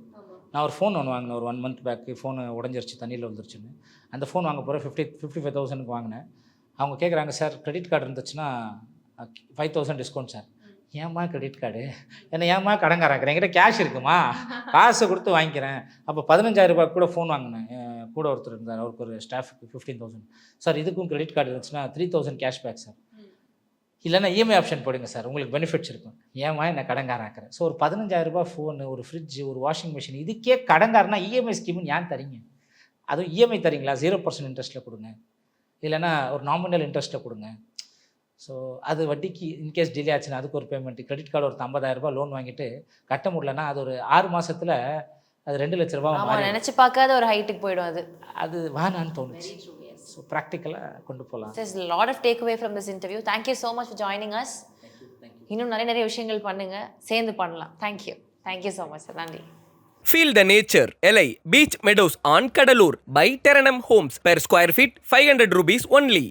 நான் ஒரு ஃபோன் ஒன்று வாங்கினேன் ஒரு 1 மந்த் பேக்கு. ஃபோனு உடஞ்சிருச்சு, தண்ணியில் விழுந்துருச்சுன்னு. அந்த ஃபோன் வாங்க போகிற 55,000க்கு வாங்கினேன். அவங்க கேட்குறாங்க, சார் கிரெடிட் கார்டு இருந்துச்சுன்னா 5,000 டிஸ்கவுண்ட் சார். ஏம்மா கிரெடிட் கார்டு, என்ன ஏம்மா கடங்காராக்கிறேன், என்கிட்ட கேஷ் இருக்குமா, காசு கொடுத்து வாங்கிக்கிறேன். அப்போ 15,000 ரூபாய் கூட ஃபோன் வாங்கினேன். கூட ஒருத்தர் இருந்தார், அவருக்கு ஒரு ஸ்டாஃபுக்கு 15,000. சார் இதுக்கும் கிரெடிட் கார்டு இருந்துச்சுன்னா 3,000 கேஷ்பேக் சார், இல்லைன்னா இஎம்ஐ ஆப்ஷன் போடுங்க சார், உங்களுக்கு பெனிஃபிட்ஸ் இருக்கும். ஏம்மா என்ன கடங்காராக்கிறேன். ஸோ ஒரு 15,000 ரூபாய் ஃபோனு, ஒரு ஃப்ரிட்ஜ், ஒரு வாஷிங் மிஷின், இதுக்கே கடங்காரனா இஎம்ஐ ஸ்கீம்னு ஏன் தரீங்க? அதுவும் இஎம்ஐ தரீங்களா 0% இன்ட்ரெஸ்ட்டில் கொடுங்க, இல்லைனா ஒரு நாமினல் இன்ட்ரெஸ்ட்டில் கொடுங்க. ஸோ அது வட்டிக்கு இன்கேஸ் டிலே ஆச்சுன்னா அதுக்கு ஒரு பேமெண்ட்டு. கிரெடிட் கார்டு ஒரு 50,000 ரூபாய் லோன் வாங்கிட்டு கட்ட முடியலன்னா அது ஒரு 6 மாதத்தில் அது 2 லட்ச ரூபா நினச்சி பார்க்காத ஒரு ஹைட்டுக்கு போயிடும். அது வேணான்னு தோணுச்சு. ஸோ ப்ராக்டிக்கலாக கொண்டு போகலாம். There's a lot of takeaway from this interview. Thank you so much for joining us. இன்னும் நிறைய விஷயங்கள் பண்ணுங்க, சேர்ந்து பண்ணலாம். Thank you so much. நன்றி. Feel the nature. LA Beach Meadows on Kadalur by Teranam Homes. Per square feet 500 rupees only.